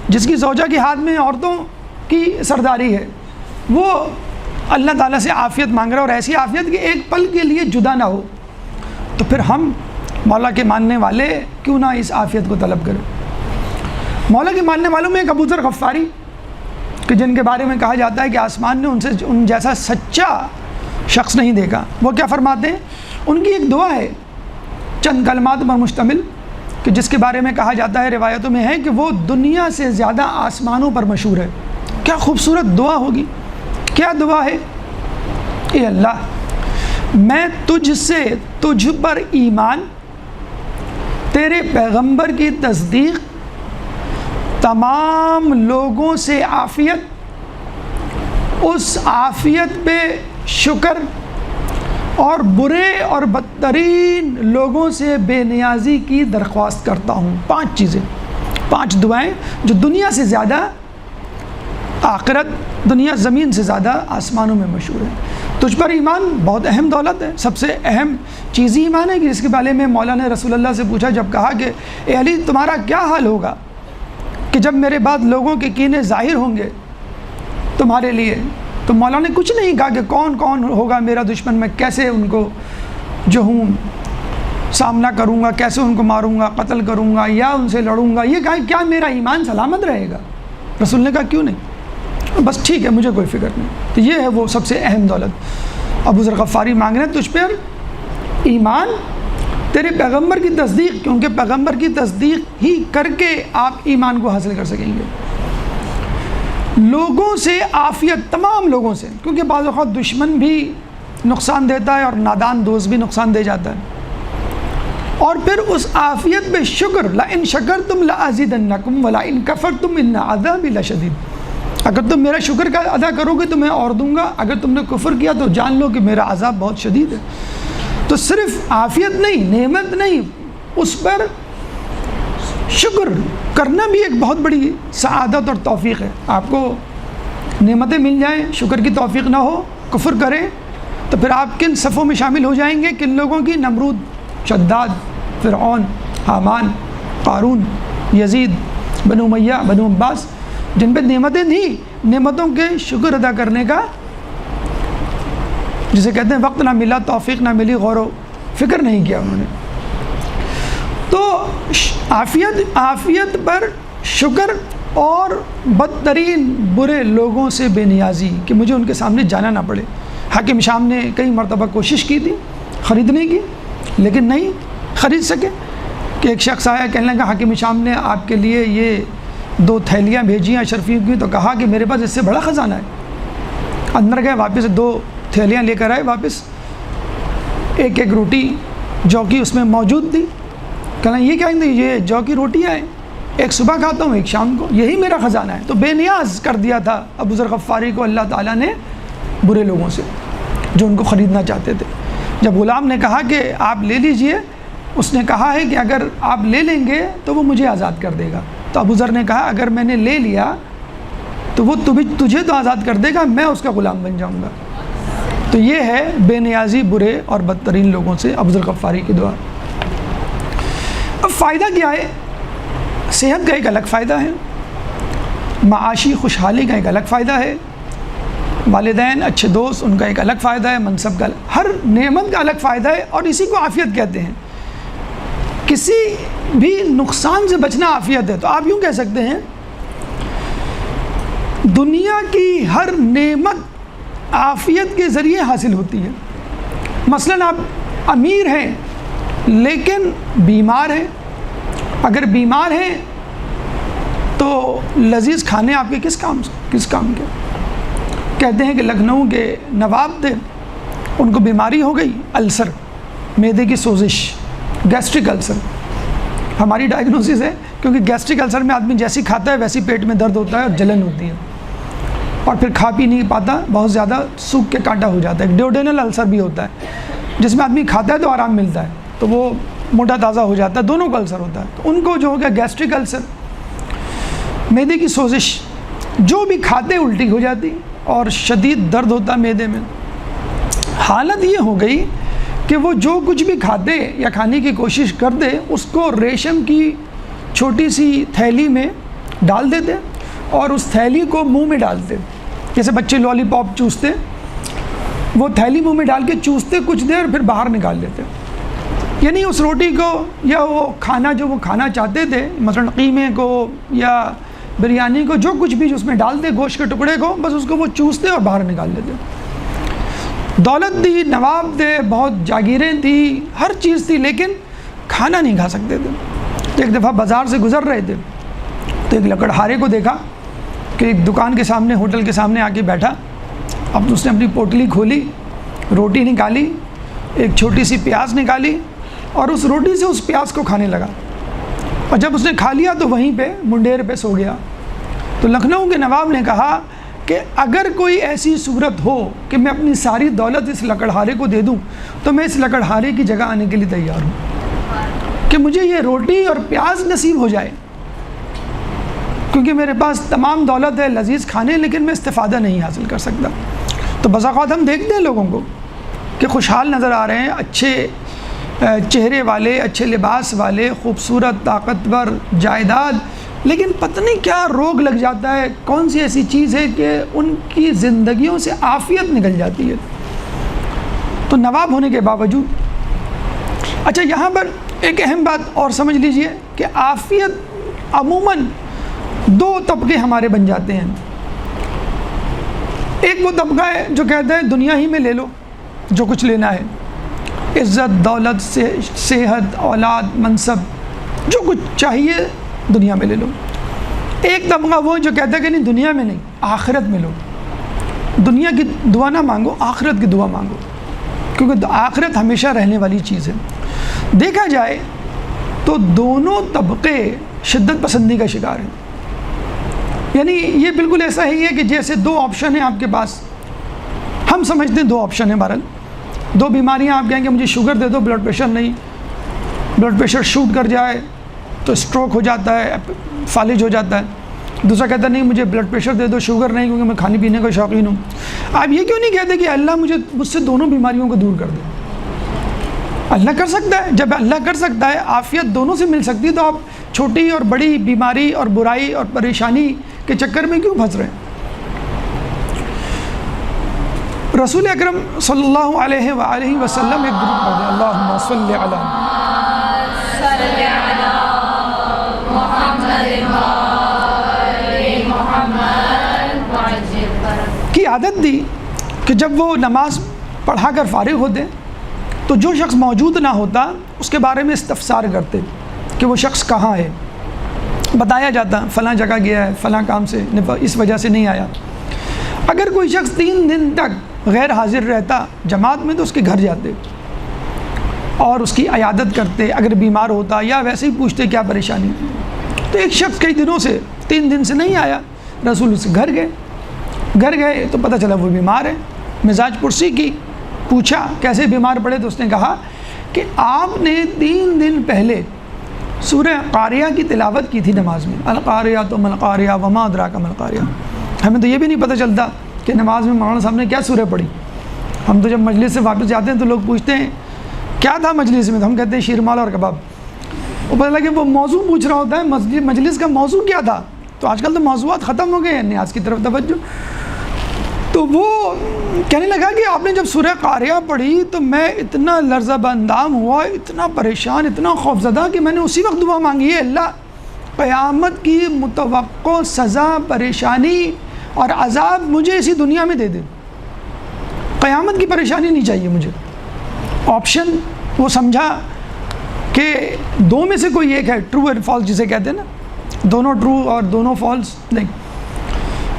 جس کی زوجہ کے ہاتھ میں عورتوں کی سرداری ہے، وہ اللہ تعالیٰ سے عافیت مانگ رہا ہے، اور ایسی عافیت کہ ایک پل کے لیے جدا نہ ہو۔ تو پھر ہم مولا کے ماننے والے کیوں نہ اس عافیت کو طلب کریں؟ مولا کے ماننے والوں میں ایک ابو ذر غفاری، کہ جن کے بارے میں کہا جاتا ہے کہ آسمان نے ان جیسا سچا شخص نہیں دیکھا۔ وہ کیا فرماتے ہیں؟ ان کی ایک دعا ہے چند کلمات پر مشتمل، کہ جس کے بارے میں کہا جاتا ہے، روایتوں میں ہے کہ وہ دنیا سے زیادہ آسمانوں پر مشہور ہے۔ کیا خوبصورت دعا ہوگی! کیا دعا ہے؟ اے اللہ، میں تجھ پر ایمان، تیرے پیغمبر کی تصدیق، تمام لوگوں سے عافیت، اس عافیت پہ شکر، اور برے اور بدترین لوگوں سے بے نیازی کی درخواست کرتا ہوں۔ 5 چیزیں، 5 دعائیں جو دنیا سے زیادہ آخرت، دنیا زمین سے زیادہ آسمانوں میں مشہور ہے۔ تجھ پر ایمان بہت اہم دولت ہے، سب سے اہم چیز ہی ایمان ہے، کہ جس کے بارے میں مولا نے رسول اللہ سے پوچھا، جب کہا کہ اے علی تمہارا کیا حال ہوگا کہ جب میرے بعد لوگوں کے کینے ظاہر ہوں گے تمہارے لیے؟ تو مولا نے کچھ نہیں کہا کہ کون کون ہوگا میرا دشمن، میں کیسے ان کو جو ہوں سامنا کروں گا، کیسے ان کو ماروں گا، قتل کروں گا یا ان سے لڑوں گا۔ یہ کہا کیا میرا ایمان سلامت رہے گا؟ رسول نے کہا کیوں نہیں، بس ٹھیک ہے، مجھے کوئی فکر نہیں۔ تو یہ ہے وہ سب سے اہم دولت۔ ابو ذر غفاری مانگ رہے ہیں تجھ پر ایمان، تیرے پیغمبر کی تصدیق، کیونکہ پیغمبر کی تصدیق ہی کر کے آپ ایمان کو حاصل کر سکیں گے۔ لوگوں سے عافیت، تمام لوگوں سے، کیونکہ بعض اوقات دشمن بھی نقصان دیتا ہے اور نادان دوست بھی نقصان دے جاتا ہے، اور پھر اس عافیت پہ شکر، لَإِن شَكَرْتُمْ لَأَزِيدَنَّكُمْ وَلَئِن كَفَرْتُمْ إِنَّ عَذَابِي لَشَدِيدٌ، اگر تم میرا شکر کا ادا کرو گے تو میں اور دوں گا، اگر تم نے کفر کیا تو جان لو کہ میرا عذاب بہت شدید ہے۔ تو صرف عافیت نہیں، نعمت نہیں، اس پر شکر کرنا بھی ایک بہت بڑی سعادت اور توفیق ہے۔ آپ کو نعمتیں مل جائیں، شکر کی توفیق نہ ہو، کفر کریں، تو پھر آپ کن صفوں میں شامل ہو جائیں گے؟ کن لوگوں کی؟ نمرود، شداد، فرعون، حامان، قارون، یزید، بنو امیہ، بنو عباس، جن پہ نعمتیں تھیں، نعمتوں کے شکر ادا کرنے کا، جسے کہتے ہیں وقت نہ ملا، توفیق نہ ملی، غور و فکر نہیں کیا انہوں نے۔ تو عافیت پر شکر اور بدترین برے لوگوں سے بے نیازی، کہ مجھے ان کے سامنے جانا نہ پڑے۔ حاکم شام نے کئی مرتبہ کوشش کی تھی خریدنے کی، لیکن نہیں خرید سکے، کہ ایک شخص آیا کہنے لگا حاکم شام نے آپ کے لیے یہ 2 تھیلیاں بھیجی ہیں اشرفیوں کی، تو کہا کہ میرے پاس اس سے بڑا خزانہ ہے۔ اندر گئے، واپس 2 تھیلیاں لے کر آئے، واپس ایک روٹی جو کہ اس میں موجود تھی، کہنا یہ کہیں گے یہ جو کی روٹیاں ہیں، ایک صبح کھاتا ہوں ایک شام کو، یہی میرا خزانہ ہے۔ تو بے نیاز کر دیا تھا ابو ذر غفاری کو اللہ تعالیٰ نے برے لوگوں سے، جو ان کو خریدنا چاہتے تھے۔ جب غلام نے کہا کہ آپ لے لیجئے، اس نے کہا ہے کہ اگر آپ لے لیں گے تو وہ مجھے آزاد کر دے گا۔ تو ابو ذر نے کہا اگر میں نے لے لیا تو وہ تجھے تو آزاد کر دے گا، میں اس کا غلام بن جاؤں گا۔ تو یہ ہے بے نیازی برے اور بدترین لوگوں سے ابو ذر غفاری کی دعا۔ اب فائدہ کیا ہے؟ صحت کا ایک الگ فائدہ ہے، معاشی خوشحالی کا ایک الگ فائدہ ہے، والدین، اچھے دوست، ان کا ایک الگ فائدہ ہے، منصب کا، ہر نعمت کا الگ فائدہ ہے، اور اسی کو عافیت کہتے ہیں۔ کسی بھی نقصان سے بچنا عافیت ہے۔ تو آپ یوں کہہ سکتے ہیں دنیا کی ہر نعمت عافیت کے ذریعے حاصل ہوتی ہے۔ مثلاً آپ امیر ہیں لیکن بیمار ہیں، اگر بیمار ہیں تو لذیذ کھانے آپ کے کس کام کے؟ کہتے ہیں کہ لکھنؤ کے نواب تھے، ان کو بیماری ہو گئی، السر، معدے کی سوزش، گیسٹرک السر۔ ہماری ڈائگنوسس ہے، کیونکہ گیسٹرک السر میں آدمی جیسی کھاتا ہے ویسی پیٹ میں درد ہوتا ہے اور جلن ہوتی ہے، اور پھر کھا پی نہیں پاتا، بہت زیادہ سوکھ کے کانٹا ہو جاتا ہے۔ ایک ڈیوڈینل السر بھی ہوتا ہے، جس میں آدمی کھاتا ہے تو آرام ملتا ہے، تو وہ موٹا تازہ ہو جاتا ہے، دونوں کا السر ہوتا ہے۔ تو ان کو جو ہو گیا گیسٹرک السر، معدے کی سوزش، جو بھی کھاتے الٹی ہو جاتی اور شدید درد ہوتا معدے میں۔ حالت یہ ہو گئی کہ وہ جو کچھ بھی کھاتے یا کھانے کی کوشش کرتے، اس کو ریشم کی چھوٹی سی تھیلی میں ڈال دیتے اور اس تھیلی کو منہ میں ڈالتے، جیسے بچے لالی پاپ چوستے، وہ تھیلی منہ میں ڈال کے چوستے کچھ دیر، پھر باہر نکال لیتے۔ یعنی اس روٹی کو یا وہ کھانا جو وہ کھانا چاہتے تھے، مثلا قیمے کو یا بریانی کو، جو کچھ بھی اس میں ڈال دے، گوشت کے ٹکڑے کو، بس اس کو وہ چوستے اور باہر نکال دیتے۔ دولت تھی، نواب تھے، بہت جاگیریں تھی، ہر چیز تھی، لیکن کھانا نہیں کھا سکتے تھے۔ تو ایک دفعہ بازار سے گزر رہے تھے تو ایک لکڑہارے کو دیکھا کہ ایک دکان کے سامنے، ہوٹل کے سامنے آ کے بیٹھا۔ اب اس نے اپنی پوٹلی کھولی، روٹی نکالی، ایک چھوٹی سی پیاز نکالی، اور اس روٹی سے اس پیاز کو کھانے لگا، اور جب اس نے کھا لیا تو وہیں پہ منڈیر پہ سو گیا۔ تو لکھنؤ کے نواب نے کہا کہ اگر کوئی ایسی صورت ہو کہ میں اپنی ساری دولت اس لکڑہارے کو دے دوں تو میں اس لکڑہارے کی جگہ آنے کے لیے تیار ہوں، کہ مجھے یہ روٹی اور پیاز نصیب ہو جائے، کیونکہ میرے پاس تمام دولت ہے، لذیذ کھانے، لیکن میں استفادہ نہیں حاصل کر سکتا۔ تو بسا اوقات ہم دیکھتے ہیں لوگوں کو کہ خوشحال نظر آ رہے ہیں، اچھے چہرے والے، اچھے لباس والے، خوبصورت، طاقتور، جائیداد، لیکن پتہ نہیں کیا روگ لگ جاتا ہے، کون سی ایسی چیز ہے کہ ان کی زندگیوں سے عافیت نکل جاتی ہے، تو نواب ہونے کے باوجود۔ اچھا، یہاں پر ایک اہم بات اور سمجھ لیجئے کہ عافیت عموماً 2 طبقے ہمارے بن جاتے ہیں۔ ایک وہ طبقہ ہے جو کہتا ہے دنیا ہی میں لے لو جو کچھ لینا ہے، عزت، دولت، صحت، اولاد، منصب، جو کچھ چاہیے دنیا میں لے لو۔ ایک طبقہ وہ جو کہتا ہے کہ نہیں دنیا میں نہیں آخرت میں لو، دنیا کی دعا نہ مانگو، آخرت کی دعا مانگو، کیونکہ آخرت ہمیشہ رہنے والی چیز ہے۔ دیکھا جائے تو دونوں طبقے شدت پسندی کا شکار ہیں، یعنی یہ بالکل ایسا ہی ہے کہ جیسے دو آپشن ہیں آپ کے پاس، ہم سمجھتے ہیں دو آپشن ہیں، بہرحال دو بیماریاں، آپ کہیں گے مجھے شوگر دے دو، بلڈ پریشر نہیں، بلڈ پریشر شوٹ کر جائے تو اسٹروک ہو جاتا ہے، فالج ہو جاتا ہے، دوسرا کہتا ہے نہیں مجھے بلڈ پریشر دے دو، شوگر نہیں کیونکہ میں کھانے پینے کا شوقین ہوں۔ آپ یہ کیوں نہیں کہتے کہ اللہ مجھ سے دونوں بیماریوں کو دور کر دے؟ اللہ کر سکتا ہے، جب اللہ کر سکتا ہے، عافیت دونوں سے مل سکتی ہے، تو آپ چھوٹی اور بڑی بیماری اور برائی اور پریشانی کے چکر میں کیوں پھنس رہے ہیں؟ رسول اکرم صلی اللہ علیہ وآلہ وسلم ایک درود پڑھ دیں، اللہم صلی علی کی عادت دی کہ جب وہ نماز پڑھا کر فارغ ہوتے تو جو شخص موجود نہ ہوتا اس کے بارے میں استفسار کرتے کہ وہ شخص کہاں ہے، بتایا جاتا فلاں جگہ گیا ہے، فلاں کام سے اس وجہ سے نہیں آیا۔ اگر کوئی شخص 3 دن تک غیر حاضر رہتا جماعت میں تو اس کے گھر جاتے اور اس کی عیادت کرتے، اگر بیمار ہوتا یا ویسے ہی پوچھتے کیا پریشانی۔ تو ایک شخص کئی دنوں سے 3 دن سے نہیں آیا، رسول اس کے گھر گئے تو پتہ چلا وہ بیمار ہے، مزاج پرسی کی، پوچھا کیسے بیمار پڑے، تو اس نے کہا کہ آپ نے 3 دن پہلے سورہ قاریہ کی تلاوت کی تھی نماز میں، القاریہ ما القاریہ وما ادراک ما القاریہ۔ ہمیں تو یہ بھی نہیں پتہ چلتا کہ نماز میں مولانا صاحب نے کیا سورہ پڑھی، ہم تو جب مجلس سے واپس جاتے ہیں تو لوگ پوچھتے ہیں کیا تھا مجلس میں، تو ہم کہتے ہیں شیرمال اور کباب، وہ پتہ لگا کہ وہ موضوع پوچھ رہا ہوتا ہے مجلس کا موضوع کیا تھا۔ تو آج کل تو موضوعات ختم ہو گئے ہیں، نیاز کی طرف توجہ۔ تو وہ کہنے لگا کہ آپ نے جب سورہ قاریہ پڑھی تو میں اتنا لرزہ باندام ہوا، اتنا پریشان، اتنا خوفزدہ کہ میں نے اسی وقت دعا مانگی ہے، اللہ قیامت کی متوقع سزا، پریشانی اور عذاب مجھے اسی دنیا میں دے دے، قیامت کی پریشانی نہیں چاہیے مجھے۔ آپشن وہ سمجھا کہ دو میں سے کوئی ایک ہے، ٹرو اینڈ فالس جسے کہتے ہیں نا، دونوں ٹرو اور دونوں فالس نہیں،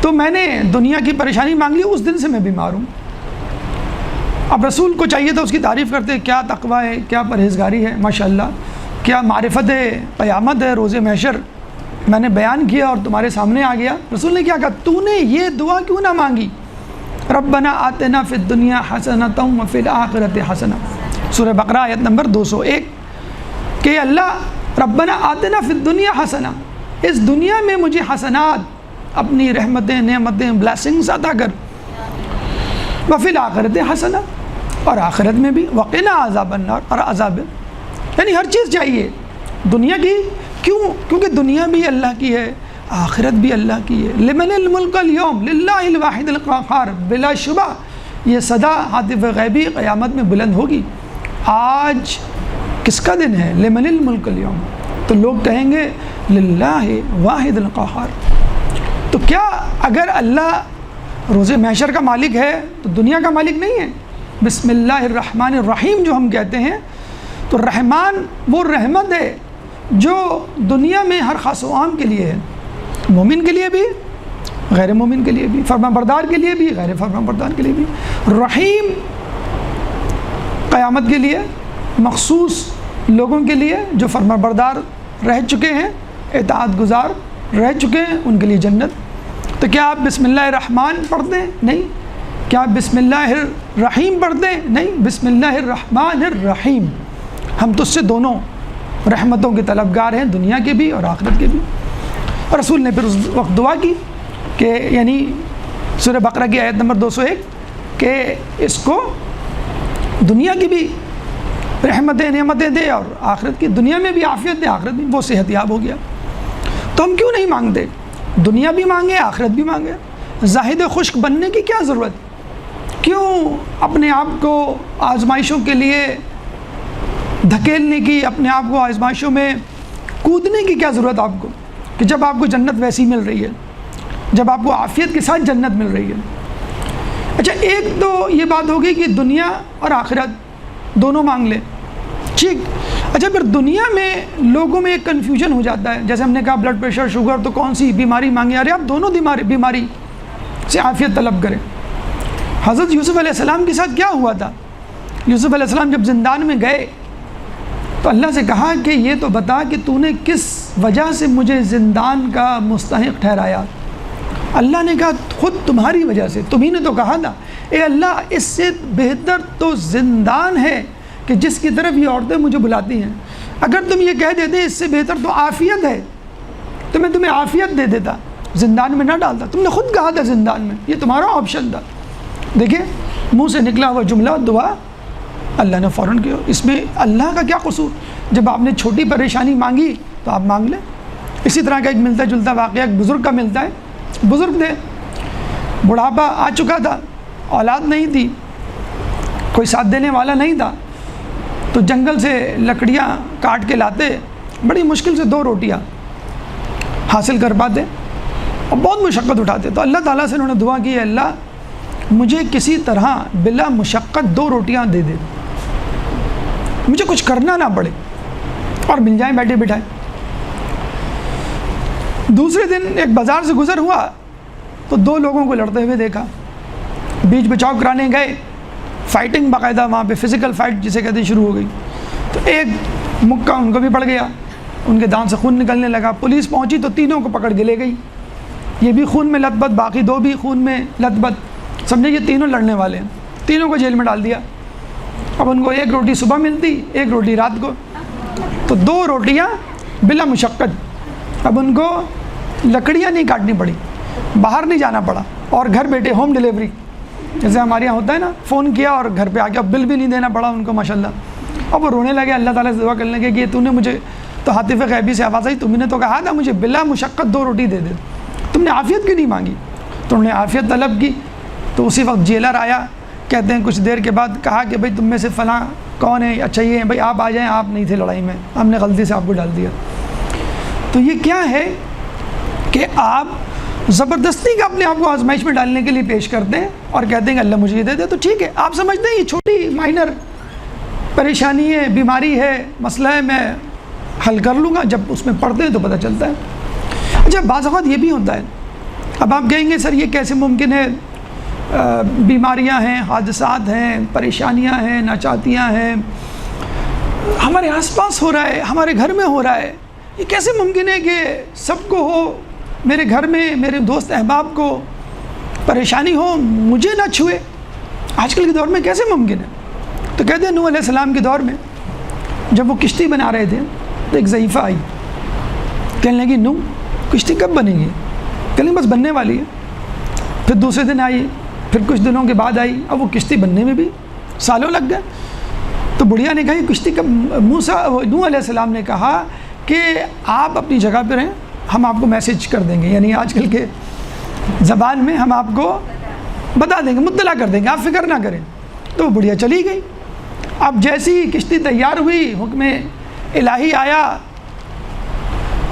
تو میں نے دنیا کی پریشانی مانگ لی، اس دن سے میں بیمار ہوں۔ اب رسول کو چاہیے تھا اس کی تعریف کرتے، کیا تقویٰ ہے، کیا پرہیزگاری ہے، ماشاءاللہ، کیا معرفت ہے، قیامت ہے، روز محشر میں نے بیان کیا اور تمہارے سامنے آ گیا۔ رسول نے کیا کہا، تو نے یہ دعا کیوں نہ مانگی، ربنا آتنا فی الدنیا حسنۃ وفی الآخرۃ حسنہ، سورہ بقرہ آیت نمبر 201، کہ اللہ ربنا آتنا فی الدنیا حسنہ، اس دنیا میں مجھے حسنات، اپنی رحمتیں، نعمتیں، بلیسنگز عطا کر، وفی الآخرۃ حسنہ، اور آخرت میں بھی، وقنا عذاب النار، اور عذاب، یعنی ہر چیز چاہیے دنیا کی، کیوں؟ کیونکہ دنیا بھی اللہ کی ہے، آخرت بھی اللہ کی ہے۔ لمن الملک اليوم للہ الواحد القہار، بلا شبہ یہ صدا ہاتف غیبی قیامت میں بلند ہوگی۔ آج کس کا دن ہے؟ لمن الملک اليوم، تو لوگ کہیں گے للہ واحد القہار۔ تو کیا اگر اللہ روز محشر کا مالک ہے تو دنیا کا مالک نہیں ہے؟ بسم اللہ الرحمن الرحیم جو ہم کہتے ہیں، تو رحمان وہ رحمت ہے جو دنیا میں ہر خاص و عام کے لیے ہے، مومن کے لیے بھی، غیر مومن کے لیے بھی، فرما بردار کے لیے بھی، غیر فرما بردار کے لیے بھی۔ رحیم قیامت کے لیے، مخصوص لوگوں کے لیے جو فرما بردار رہ چکے ہیں، اطاعت گزار رہ چکے ہیں، ان کے لیے جنت۔ تو کیا آپ بسم اللہ الرحمن پڑھتے ہیں؟ نہیں۔ کیا آپ بسم اللہ الرحیم پڑھتے ہیں؟ نہیں، بسم اللہ الرحمن الرحیم۔ ہم تو اس سے دونوں رحمتوں کے طلبگار ہیں، دنیا کے بھی اور آخرت کے بھی۔ اور رسول نے پھر اس وقت دعا کی کہ یعنی سورہ بقرہ کی آیت نمبر 201 کہ اس کو دنیا کی بھی رحمتیں، نعمتیں دے، اور آخرت کی، دنیا میں بھی عافیت دے، آخرت میں وہ صحت یاب ہو گیا۔ تو ہم کیوں نہیں مانگتے؟ دنیا بھی مانگے، آخرت بھی مانگے۔ زاہد خشک بننے کی کیا ضرورت؟ کیوں اپنے آپ کو آزمائشوں کے لیے دھکیلنے کی، اپنے آپ کو آزمائشوں میں کودنے کی کیا ضرورت آپ کو، کہ جب آپ کو جنت ویسی مل رہی ہے، جب آپ کو عافیت کے ساتھ جنت مل رہی ہے۔ اچھا، ایک تو یہ بات ہوگی کہ دنیا اور آخرت دونوں مانگ لیں، ٹھیک۔ اچھا پھر دنیا میں لوگوں میں ایک کنفیوژن ہو جاتا ہے، جیسے ہم نے کہا بلڈ پریشر شوگر تو کون سی بیماری مانگی، ارے آپ دونوں بیماری سے عافیت طلب کریں۔ حضرت یوسف علیہ السلام کے ساتھ کیا ہوا تھا؟ یوسف علیہ السلام جب زندان میں گئے تو اللہ سے کہا کہ یہ تو بتا کہ تو نے کس وجہ سے مجھے زندان کا مستحق ٹھہرایا؟ اللہ نے کہا خود تمہاری وجہ سے، تمہیں نے تو کہا تھا۔ اے اللہ، اس سے بہتر تو زندان ہے کہ جس کی طرف یہ عورتیں مجھے بلاتی ہیں۔ اگر تم یہ کہہ دیتے اس سے بہتر تو عافیت ہے تو میں تمہیں عافیت دے دیتا، زندان میں نہ ڈالتا۔ تم نے خود کہا تھا زندان میں، یہ تمہارا آپشن تھا۔ دیکھیں منہ سے نکلا ہوا جملہ دعا اللہ نے فوراً کیا۔ اس میں اللہ کا کیا قصور؟ جب آپ نے چھوٹی پریشانی مانگی تو آپ مانگ لیں۔ اسی طرح کا ایک ملتا جلتا واقعہ ایک بزرگ کا ملتا ہے۔ بزرگ تھے، بڑھاپا آ چکا تھا، اولاد نہیں تھی، کوئی ساتھ دینے والا نہیں تھا، تو جنگل سے لکڑیاں کاٹ کے لاتے، بڑی مشکل سے 2 روٹیاں حاصل کر پاتے اور بہت مشقت اٹھاتے۔ تو اللہ تعالیٰ سے انہوں نے دعا کی، اللہ مجھے کسی طرح بلا مشقت 2 روٹیاں دے دے، مجھے کچھ کرنا نہ پڑے اور مل جائیں بیٹھے بٹھائے۔ دوسرے دن ایک بازار سے گزر ہوا تو 2 لوگوں کو لڑتے ہوئے دیکھا، بیچ بچاؤ کرانے گئے، فائٹنگ باقاعدہ وہاں پہ فزیکل فائٹ جسے کہتے شروع ہو گئی۔ تو ایک مکہ ان کو بھی پڑ گیا، ان کے دانت سے خون نکلنے لگا۔ پولیس پہنچی تو تینوں کو پکڑ کے لے گئی، یہ بھی خون میں لت پت، باقی 2 بھی خون میں لت پت، سمجھے یہ تینوں لڑنے والے ہیں، تینوں کو جیل میں ڈال دیا۔ اب ان کو 1 روٹی صبح ملتی، 1 روٹی رات کو، تو 2 روٹیاں بلا مشقت۔ اب ان کو لکڑیاں نہیں کاٹنی پڑی، باہر نہیں جانا پڑا، اور گھر بیٹھے ہوم ڈیلیوری جیسے ہمارے یہاں ہوتا ہے نا، فون کیا اور گھر پہ آ کے، اب بل بھی نہیں دینا پڑا ان کو ماشاءاللہ۔ اب وہ رونے لگے، اللہ تعالیٰ سے دعا کرنے لگے کہ تو نے مجھے تو حاطف غیبی سے آواز آئی، تم نے تو کہا تھا مجھے بلا مشقت 2 روٹی دے دے، تم نے عافیت کیوں نہیں مانگی؟ تو انہوں نے عافیت طلب کی۔ تو اسی وقت جیلر آیا، کہتے ہیں کچھ دیر کے بعد کہا کہ بھائی تم میں سے فلاں کون ہے؟ اچھا یہ ہیں بھائی، آپ آ جائیں، آپ نہیں تھے لڑائی میں، ہم نے غلطی سے آپ کو ڈال دیا۔ تو یہ کیا ہے کہ آپ زبردستی کا اپنے آپ کو آزمائش میں ڈالنے کے لیے پیش کرتے ہیں اور کہتے ہیں کہ اللہ مجھے یہ دے دے، تو ٹھیک ہے، آپ سمجھتے ہیں یہ چھوٹی مائنر پریشانی ہے، بیماری ہے، مسئلہ ہے، میں حل کر لوں گا۔ جب اس میں پڑھتے ہیں تو پتہ چلتا ہے۔ اچھا بعض اوقات یہ بھی ہوتا ہے، اب آپ کہیں گے سر یہ کیسے ممکن ہے، بیماریاں ہیں، حادثات ہیں، پریشانیاں ہیں، ناچاتیاں ہیں، ہمارے آس پاس ہو رہا ہے، ہمارے گھر میں ہو رہا ہے، یہ کیسے ممکن ہے کہ سب کو ہو، میرے گھر میں میرے دوست احباب کو پریشانی ہو، مجھے نہ چھوئے؟ آج کل کے دور میں کیسے ممکن ہے؟ تو کہتے ہیں نوح علیہ السلام کے دور میں جب وہ کشتی بنا رہے تھے تو ایک ضعیفہ آئی، کہنے لگی نوح کشتی کب بنے گی؟ کہنے بس بننے والی ہے۔ پھر دوسرے دن آئی، پھر کچھ دنوں کے بعد آئی، اب وہ کشتی بننے میں بھی سالوں لگ گئے۔ تو بڑھیا نے کہا یہ کشتی کب؟ نوح علیہ السلام نے کہا کہ آپ اپنی جگہ پہ رہیں، ہم آپ کو میسج کر دیں گے، یعنی آج کل کے زبان میں ہم آپ کو بتا دیں گے، مطلع کر دیں گے، آپ فکر نہ کریں۔ تو وہ بڑھیا چلی گئی۔ اب جیسی کشتی تیار ہوئی، حکم الہی آیا،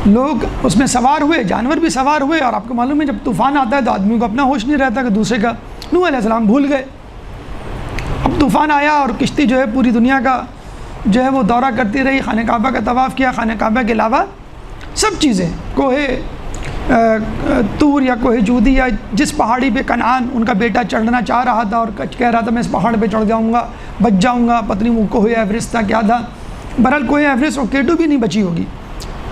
لوگ اس میں سوار ہوئے، جانور بھی سوار ہوئے، اور آپ کو معلوم ہے جب طوفان آتا ہے تو آدمی کو اپنا ہوش نہیں رہتا کہ دوسرے کا۔ نوح علیہ السلام بھول گئے۔ اب طوفان آیا اور کشتی جو ہے پوری دنیا کا جو ہے وہ دورہ کرتی رہی، خانہ کعبہ کا طواف کیا، خانہ کعبہ کے علاوہ سب چیزیں، کوہ طور یا کوہ جودی یا جس پہاڑی پہ کنعان ان کا بیٹا چڑھنا چاہ رہا تھا اور کہہ رہا تھا میں اس پہاڑ پہ چڑھ جاؤں گا، بچ جاؤں گا، پتہ نہیں وہ کوہ ایورسٹ تھا کیا تھا، بہرحال کوہ ایورسٹ اور K2 بھی نہیں بچی ہوگی،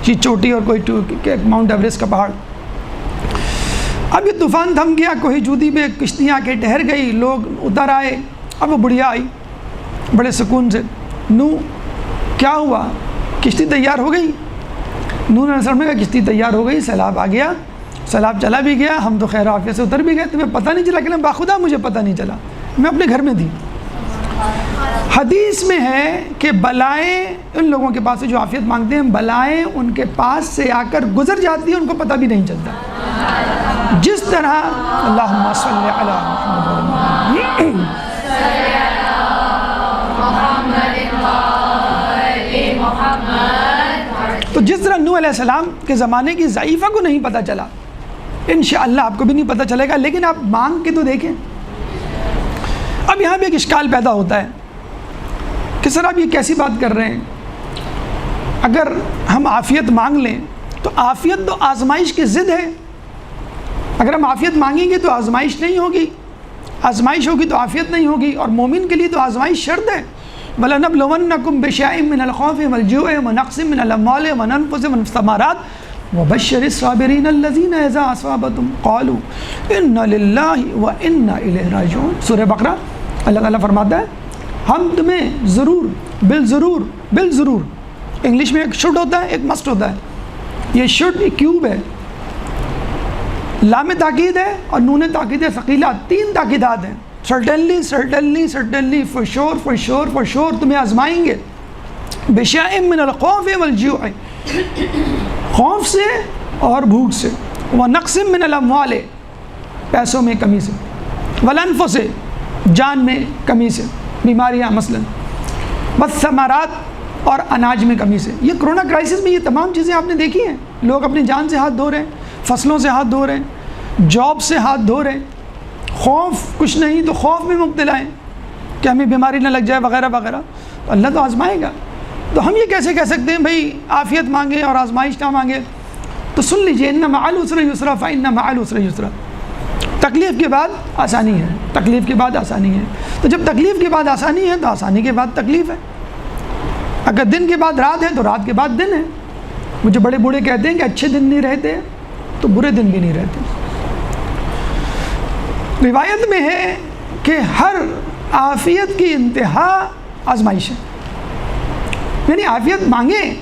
یہ چوٹی اور کوہ ماؤنٹ ایورسٹ کا پہاڑ۔ اب یہ طوفان تھم گیا، کوہ جودی پہ کشتیاں آ کے ٹھہر گئی، لوگ اتر آئے۔ اب وہ بڑھیا آئی بڑے سکون سے، نوح کیا ہوا؟ کشتی تیار ہو گئی؟ نوح علیہ السلام نے کہا کشتی تیار ہو گئی، سیلاب آ گیا، سیلاب چلا بھی گیا، ہم تو خیر عافیت سے اتر بھی گئے، تمہیں پتہ نہیں چلا؟ کہ باخدا مجھے پتہ نہیں چلا، میں اپنے گھر میں تھی۔ حدیث میں ہے کہ بلائیں ان لوگوں کے پاس سے جو عافیت مانگتے ہیں، بلائیں ان کے پاس سے آ کر گزر جاتی ہیں، ان کو پتہ بھی نہیں چلتا۔ جس طرح اللہم صلی علی محمد تو جس طرح نوح علیہ السلام کے زمانے کی ضعیفہ کو نہیں پتہ چلا، انشاءاللہ آپ کو بھی نہیں پتہ چلے گا، لیکن آپ مانگ کے تو دیکھیں۔ اب یہاں بھی ایک اشکال پیدا ہوتا ہے کہ سر آپ یہ کیسی بات کر رہے ہیں اگر ہم عافیت مانگ لیں تو عافیت تو آزمائش کی ضد ہے. اگر ہم عافیت مانگیں گے تو آزمائش نہیں ہوگی، آزمائش ہوگی تو عافیت نہیں ہوگی. اور مومن کے لیے تو آزمائش شرط ہے. وَلَنَبْلُوَنَّكُمْ بِشَيْءٍ مِّنَ الْخَوْفِ وَالْجُوعِ وَنَقْصٍ مِّنَ الْأَمْوَالِ وَالْأَنفُسِ وَالثَّمَرَاتِ وَبَشِّرِ الصَّابِرِينَ الَّذِينَ إِذَا أَصَابَتْهُمْ قَالُوا إِنَّا لِلَّهِ وَإِنَّا إِلَيْهِ راجعون. سورہ بقرہ اللہ تعالیٰ فرماتا ہے ہم تمہیں ضرور بالضرور، انگلش میں ایک شوڈ ہوتا ہے، ایک مسٹ ہوتا ہے. یہ شوڈ ایک کیوب ہے، لام تاکید ہے اور نون تاکید ثقیلہ، 3 تاکیدات ہیں. سرٹنلی فور شور تمہیں آزمائیں گے. بشیء من الخوف والجوع، خوف سے اور بھوک سے. ونقص من الاموال، پیسوں میں کمی سے. والانفس، جان میں کمی سے، بیماریاں مثلا. والثمرات، اور اناج میں کمی سے. یہ کرونا کرائسس میں یہ تمام چیزیں آپ نے دیکھی ہیں. لوگ اپنی جان سے ہاتھ دھو رہے ہیں، فصلوں سے ہاتھ دھو رہے ہیں، جاب سے ہاتھ دھو رہے ہیں. خوف کچھ نہیں تو خوف میں مبتلا ہیں کہ ہمیں بیماری نہ لگ جائے وغیرہ وغیرہ. تو اللہ تو آزمائے گا. تو ہم یہ کیسے کہہ سکتے ہیں بھائی عافیت مانگیں اور آزمائش نہ مانگیں؟ تو سن لیجئے ان مع العسر یسرا فإن مع العسر یسرا. تکلیف کے بعد آسانی ہے، تکلیف کے بعد آسانی ہے. تو جب تکلیف کے بعد آسانی ہے تو آسانی کے بعد تکلیف ہے. اگر دن کے بعد رات ہے تو رات کے بعد دن ہے. مجھے بڑے بوڑھے کہتے ہیں کہ اچھے دن نہیں رہتے تو برے دن بھی نہیں رہتے. روایت میں ہے کہ ہر عافیت کی انتہا آزمائش ہے. یعنی عافیت مانگیں،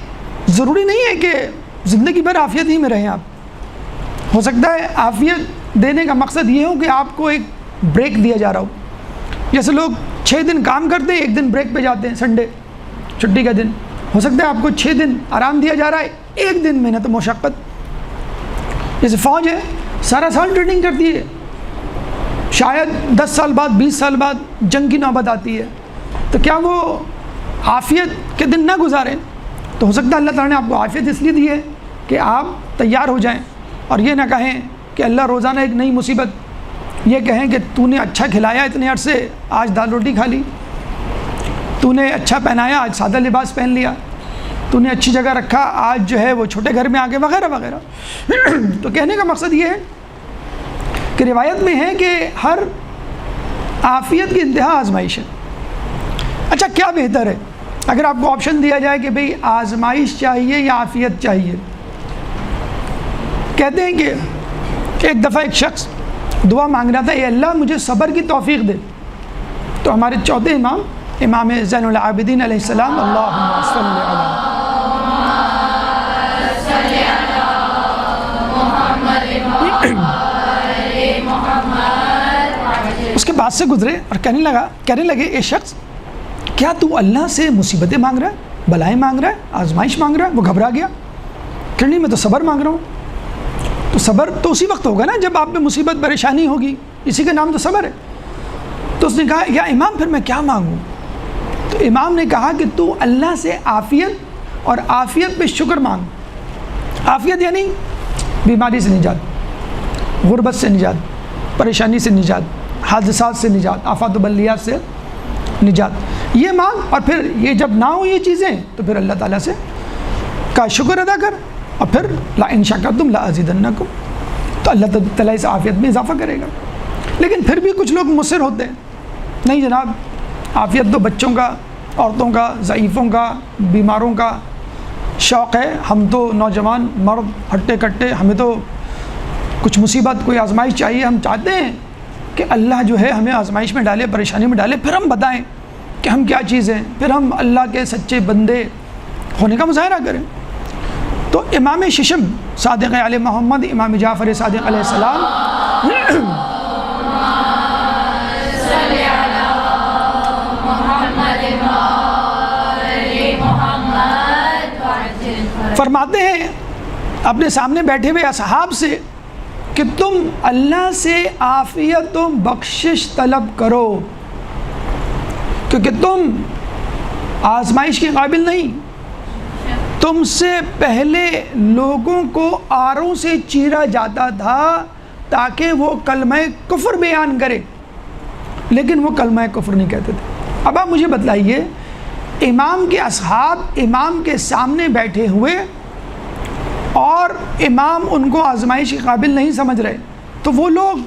ضروری نہیں ہے کہ زندگی بھر عافیت ہی میں رہیں آپ. ہو سکتا ہے عافیت دینے کا مقصد یہ ہو کہ آپ کو ایک بریک دیا جا رہا ہو. جیسے لوگ 6 دن کام کرتے ہیں، 1 دن بریک پہ جاتے ہیں، سنڈے چھٹی کا دن. ہو سکتا ہے آپ کو 6 دن آرام دیا جا رہا ہے، 1 دن محنت مشقت. جیسے فوج ہے، سارا سال ٹریننگ کرتی ہے، شاید 10 سال بعد 20 سال بعد جنگ کی نوبت آتی ہے. تو کیا وہ عافیت کے دن نہ گزاریں؟ تو ہو سکتا ہے اللہ تعالیٰ نے آپ کو عافیت اس لیے دی ہے کہ آپ تیار ہو جائیں اور یہ نہ کہیں کہ اللہ روزانہ ایک نئی مصیبت. یہ کہیں کہ تو نے اچھا کھلایا اتنے عرصے، آج دال روٹی کھا لی. تو نے اچھا پہنایا، آج سادہ لباس پہن لیا. تو نے اچھی جگہ رکھا، آج جو ہے وہ چھوٹے گھر میں آ کے وغیرہ وغیرہ. تو کہنے کا مقصد یہ ہے کہ روایت میں ہے کہ ہر عافیت کی انتہا آزمائش ہے. اچھا کیا بہتر ہے اگر آپ کو آپشن دیا جائے کہ بھئی آزمائش چاہیے یا عافیت چاہیے؟ کہتے ہیں کہ ایک دفعہ ایک شخص دعا مانگ رہا تھا، اے اللہ مجھے صبر کی توفیق دے. تو ہمارے چوتھے امام، امام زین العابدین علیہ السلام، اللہم صلی علی اس کے بعد سے گزرے اور کہنے لگے اے شخص کیا تو اللہ سے مصیبتیں مانگ رہا ہے، بلائیں مانگ رہا ہے، آزمائش مانگ رہا ہے؟ وہ گھبرا گیا کہ نہیں میں تو صبر مانگ رہا ہوں. تو صبر تو اسی وقت ہوگا نا جب آپ میں مصیبت پریشانی ہوگی، اسی کا نام تو صبر ہے. تو اس نے کہا یا امام پھر میں کیا مانگوں؟ تو امام نے کہا کہ تو اللہ سے عافیت اور عافیت پہ شکر مانگ. عافیت یعنی بیماری سے نجات، غربت سے نجات، پریشانی سے نجات، حادثات سے نجات، آفات و بلیات سے نجات. یہ مانگ اور پھر یہ جب نہ ہو یہ چیزیں تو پھر اللہ تعالیٰ سے کا شکر ادا کر اور پھر لا ان شکرتم لا ازیدنکم، تو اللہ تعالیٰ اس عافیت میں اضافہ کرے گا. لیکن پھر بھی کچھ لوگ مصر ہوتے ہیں، نہیں جناب عافیت تو بچوں کا، عورتوں کا، ضعیفوں کا، بیماروں کا شوق ہے. ہم تو نوجوان مرد ہٹے کٹے، ہمیں تو کچھ مصیبت کوئی آزمائش چاہیے. ہم چاہتے ہیں کہ اللہ جو ہے ہمیں آزمائش میں ڈالے، پریشانی میں ڈالے، پھر ہم بتائیں کہ ہم کیا چیز ہیں، پھر ہم اللہ کے سچے بندے ہونے کا مظاہرہ کریں. تو امام ششم صادق علیہ محمد، امام جعفر صادق علیہ السلام فرماتے ہیں اپنے سامنے بیٹھے ہوئے اصحاب سے کہ تم اللہ سے عافیت و بخشش طلب کرو کیونکہ تم آزمائش کے قابل نہیں. تم سے پہلے لوگوں کو آروں سے چیرا جاتا تھا تاکہ وہ کلمہ کفر بیان کرے، لیکن وہ کلمہ کفر نہیں کہتے تھے. اب آپ مجھے بتلائیے امام کے اصحاب امام کے سامنے بیٹھے ہوئے اور امام ان کو آزمائش کے قابل نہیں سمجھ رہے، تو وہ لوگ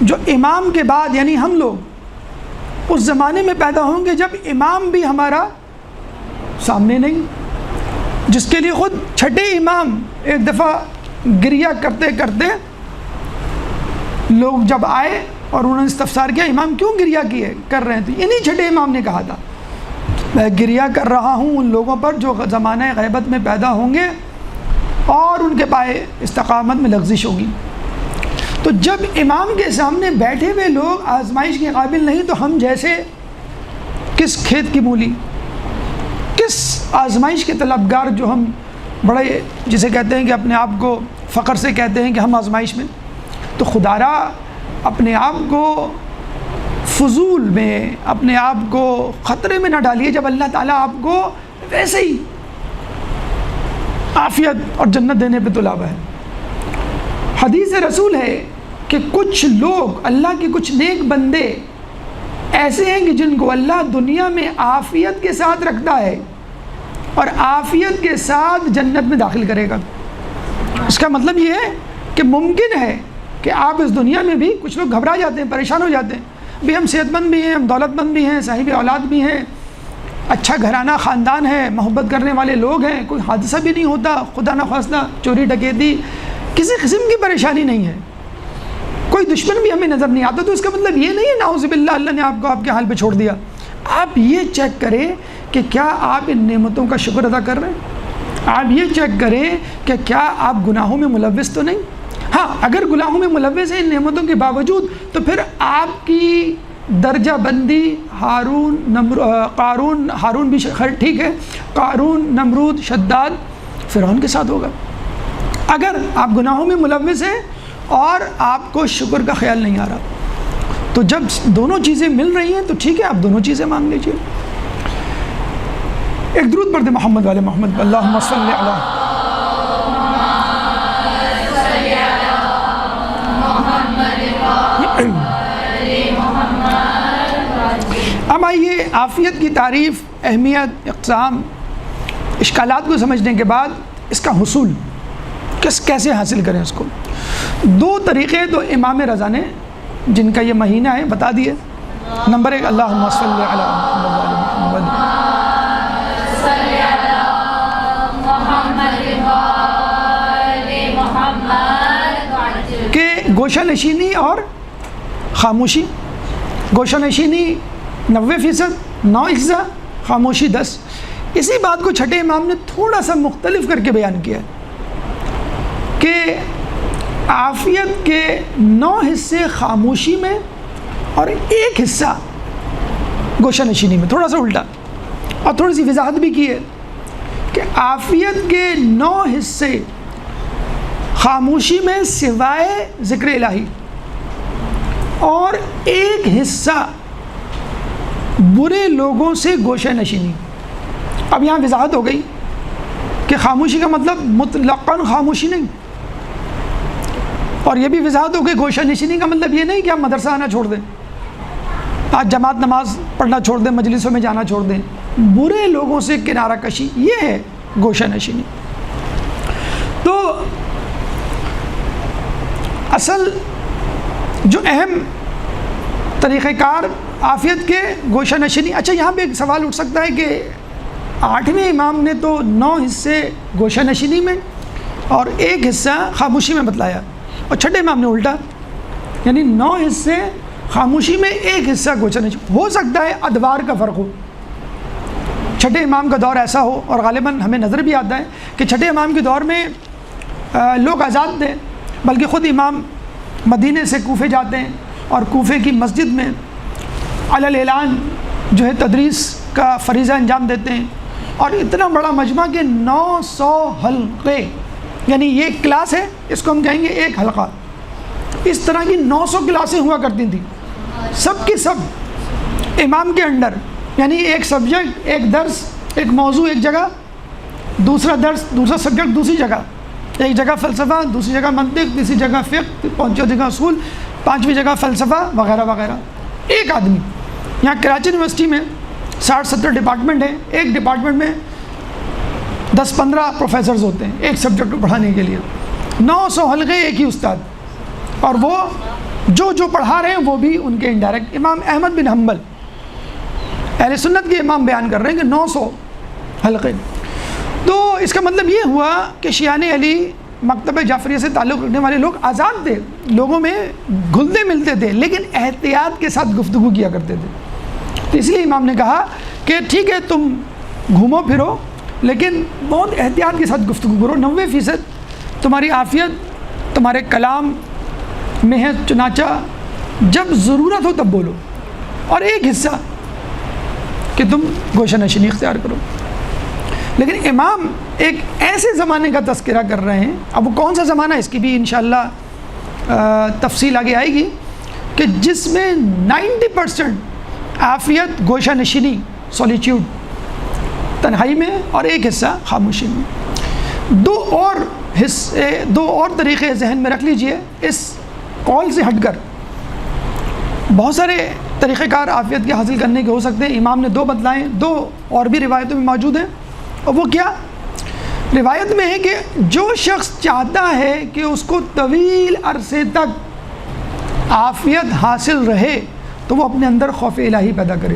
جو امام کے بعد یعنی ہم لوگ اس زمانے میں پیدا ہوں گے جب امام بھی ہمارا سامنے نہیں، جس کے لیے خود چھٹے امام ایک دفعہ گریہ کرتے کرتے لوگ جب آئے اور انہوں نے استفسار کیا امام کیوں گریہ کر رہے تھے، انہی چھٹے امام نے کہا تھا میں گریہ کر رہا ہوں ان لوگوں پر جو زمانہ غیبت میں پیدا ہوں گے اور ان کے پائے استقامت میں لغزش ہوگی۔ تو جب امام کے سامنے بیٹھے ہوئے لوگ آزمائش کے قابل نہیں تو ہم جیسے کس کھیت کی مولی، کس آزمائش کے طلبگار جو ہم بڑے جسے کہتے ہیں کہ اپنے آپ کو فخر سے کہتے ہیں کہ ہم آزمائش میں، تو خدارا اپنے آپ کو فضول میں اپنے آپ کو خطرے میں نہ ڈالیے جب اللہ تعالیٰ آپ کو ویسے ہی عافیت اور جنت دینے پہ طلب ہے۔ حدیث رسول ہے کہ کچھ لوگ اللہ کے کچھ نیک بندے ایسے ہیں کہ جن کو اللہ دنیا میں عافیت کے ساتھ رکھتا ہے اور عافیت کے ساتھ جنت میں داخل کرے گا۔ اس کا مطلب یہ ہے کہ ممکن ہے کہ آپ اس دنیا میں بھی کچھ لوگ گھبرا جاتے ہیں، پریشان ہو جاتے ہیں، بھی ہم صحت مند بھی ہیں، ہم دولت مند بھی ہیں، صاحب اولاد بھی ہیں، اچھا گھرانہ خاندان ہے، محبت کرنے والے لوگ ہیں، کوئی حادثہ بھی نہیں ہوتا، خدا نخواستہ چوری ڈکیتی کسی قسم کی پریشانی نہیں ہے، کوئی دشمن بھی ہمیں نظر نہیں آتا، تو اس کا مطلب یہ نہیں ہے نعوذ باللہ اللہ نے آپ کو آپ کے حال پہ چھوڑ دیا۔ آپ یہ چیک کریں کہ کیا آپ ان نعمتوں کا شکر ادا کر رہے ہیں، آپ یہ چیک کریں کہ کیا آپ گناہوں میں ملوث تو نہیں۔ ہاں اگر گناہوں میں ملوث ہیں ان نعمتوں کے باوجود تو پھر آپ کی درجہ بندی ہارون بھی ٹھیک ہے، قارون، نمرود، شداد، فرعون کے ساتھ ہوگا۔ اگر آپ گناہوں میں ملوث ہیں اور آپ کو شکر کا خیال نہیں آ رہا، تو جب دونوں چیزیں مل رہی ہیں تو ٹھیک ہے آپ دونوں چیزیں مانگ لیجیے۔ ایک درود پڑھ دیں محمد والے محمد، اللہم صلی علی اب آئیے عافیت کی تعریف، اہمیت، اقسام، اشکالات کو سمجھنے کے بعد اس کا حصول کیسے حاصل کریں اس کو۔ دو طریقے تو امام رضا نے جن کا یہ مہینہ ہے بتا دیے۔ نمبر ایک اللہم صلی علی محمد کہ گوشہ نشینی اور خاموشی، گوشہ نشینی 90%، 9 خاموشی 10۔ اسی بات کو چھٹے امام نے تھوڑا سا مختلف کر کے بیان کیا کہ عافیت کے 9 حصے خاموشی میں اور 1 حصہ گوشہ نشینی میں، تھوڑا سا الٹا، اور تھوڑی سی وضاحت بھی کی ہے کہ عافیت کے 9 حصے خاموشی میں سوائے ذکر الہی، اور 1 حصہ برے لوگوں سے گوشہ نشینی۔ اب یہاں وضاحت ہو گئی کہ خاموشی کا مطلب مطلقاً خاموشی نہیں، اور یہ بھی وضاحت ہو گئی گوشہ نشینی کا مطلب یہ نہیں کہ آپ مدرسہ آنا چھوڑ دیں، آج جماعت نماز پڑھنا چھوڑ دیں، مجلسوں میں جانا چھوڑ دیں، برے لوگوں سے کنارہ کشی، یہ ہے گوشہ نشینی۔ تو اصل جو اہم طریقہ کار عافیت کے گوشہ نشینی۔ اچھا یہاں پہ ایک سوال اٹھ سکتا ہے کہ 8ویں امام نے تو 9 حصے گوشہ نشینی میں اور 1 حصہ خاموشی میں بتلایا، اور چھٹے امام نے الٹا، یعنی 9 حصے خاموشی میں 1 حصہ گوشہ نشینی۔ ہو سکتا ہے ادوار کا فرق ہو، چھٹے امام کا دور ایسا ہو، اور غالباً ہمیں نظر بھی آتا ہے کہ چھٹے امام کے دور میں لوگ آزاد تھے، بلکہ خود امام مدینے سے کوفے جاتے ہیں اور کوفے کی مسجد میں علی الاعلان جو ہے تدریس کا فریضہ انجام دیتے ہیں، اور اتنا بڑا مجمع کہ 900 حلقے، یعنی یہ ایک کلاس ہے، اس کو ہم کہیں گے ایک حلقہ، اس طرح کی 900 کلاسیں ہوا کرتی تھیں، سب کی سب امام کے انڈر، یعنی ایک سبجیکٹ، ایک درس، ایک موضوع ایک جگہ، دوسرا درس، دوسرا سبجیکٹ دوسری جگہ، ایک جگہ فلسفہ، دوسری جگہ منطق، تیسری جگہ فقہ، پانچویں جگہ اصول، 5ویں جگہ فلسفہ وغیرہ وغیرہ، ایک آدمی۔ یہاں کراچی یونیورسٹی میں 60-70 ڈپارٹمنٹ ہیں، ایک ڈپارٹمنٹ میں 10-15 پروفیسرز ہوتے ہیں ایک سبجیکٹ کو پڑھانے کے لیے، 900 حلقے ایک ہی استاد، اور وہ جو پڑھا رہے ہیں وہ بھی ان کے انڈائریکٹ۔ امام احمد بن حنبل اہل سنت کے امام بیان کر رہے ہیں کہ 900 حلقے۔ تو اس کا مطلب یہ ہوا کہ شیعان علی مکتبہ جعفریہ سے تعلق رکھنے والے لوگ آزاد تھے، لوگوں میں گھلتے ملتے تھے، لیکن احتیاط کے ساتھ گفتگو کیا کرتے تھے۔ تو اس لیے امام نے کہا کہ ٹھیک ہے تم گھومو پھرو لیکن بہت احتیاط کے ساتھ گفتگو کرو، 90% تمہاری عافیت تمہارے کلام میں ہے، چنانچہ جب ضرورت ہو تب بولو، اور ایک حصہ کہ تم گوشہ نشینی اختیار کرو۔ لیکن امام ایک ایسے زمانے کا تذکرہ کر رہے ہیں، اب وہ کون سا زمانہ ہے اس کی بھی انشاءاللہ تفصیل آگے آئے گی، کہ جس میں 90% عافیت گوشہ نشینی، سولیچیوڈ، تنہائی میں، اور ایک حصہ خاموشی میں۔ دو اور طریقے ذہن میں رکھ لیجئے اس قول سے ہٹ کر۔ بہت سارے طریقہ کار عافیت کے حاصل کرنے کے ہو سکتے ہیں، امام نے 2 بتلائیں، 2 اور بھی روایتوں میں موجود ہیں، اور وہ کیا؟ روایت میں ہے کہ جو شخص چاہتا ہے کہ اس کو طویل عرصے تک عافیت حاصل رہے تو وہ اپنے اندر خوف الہی پیدا کرے۔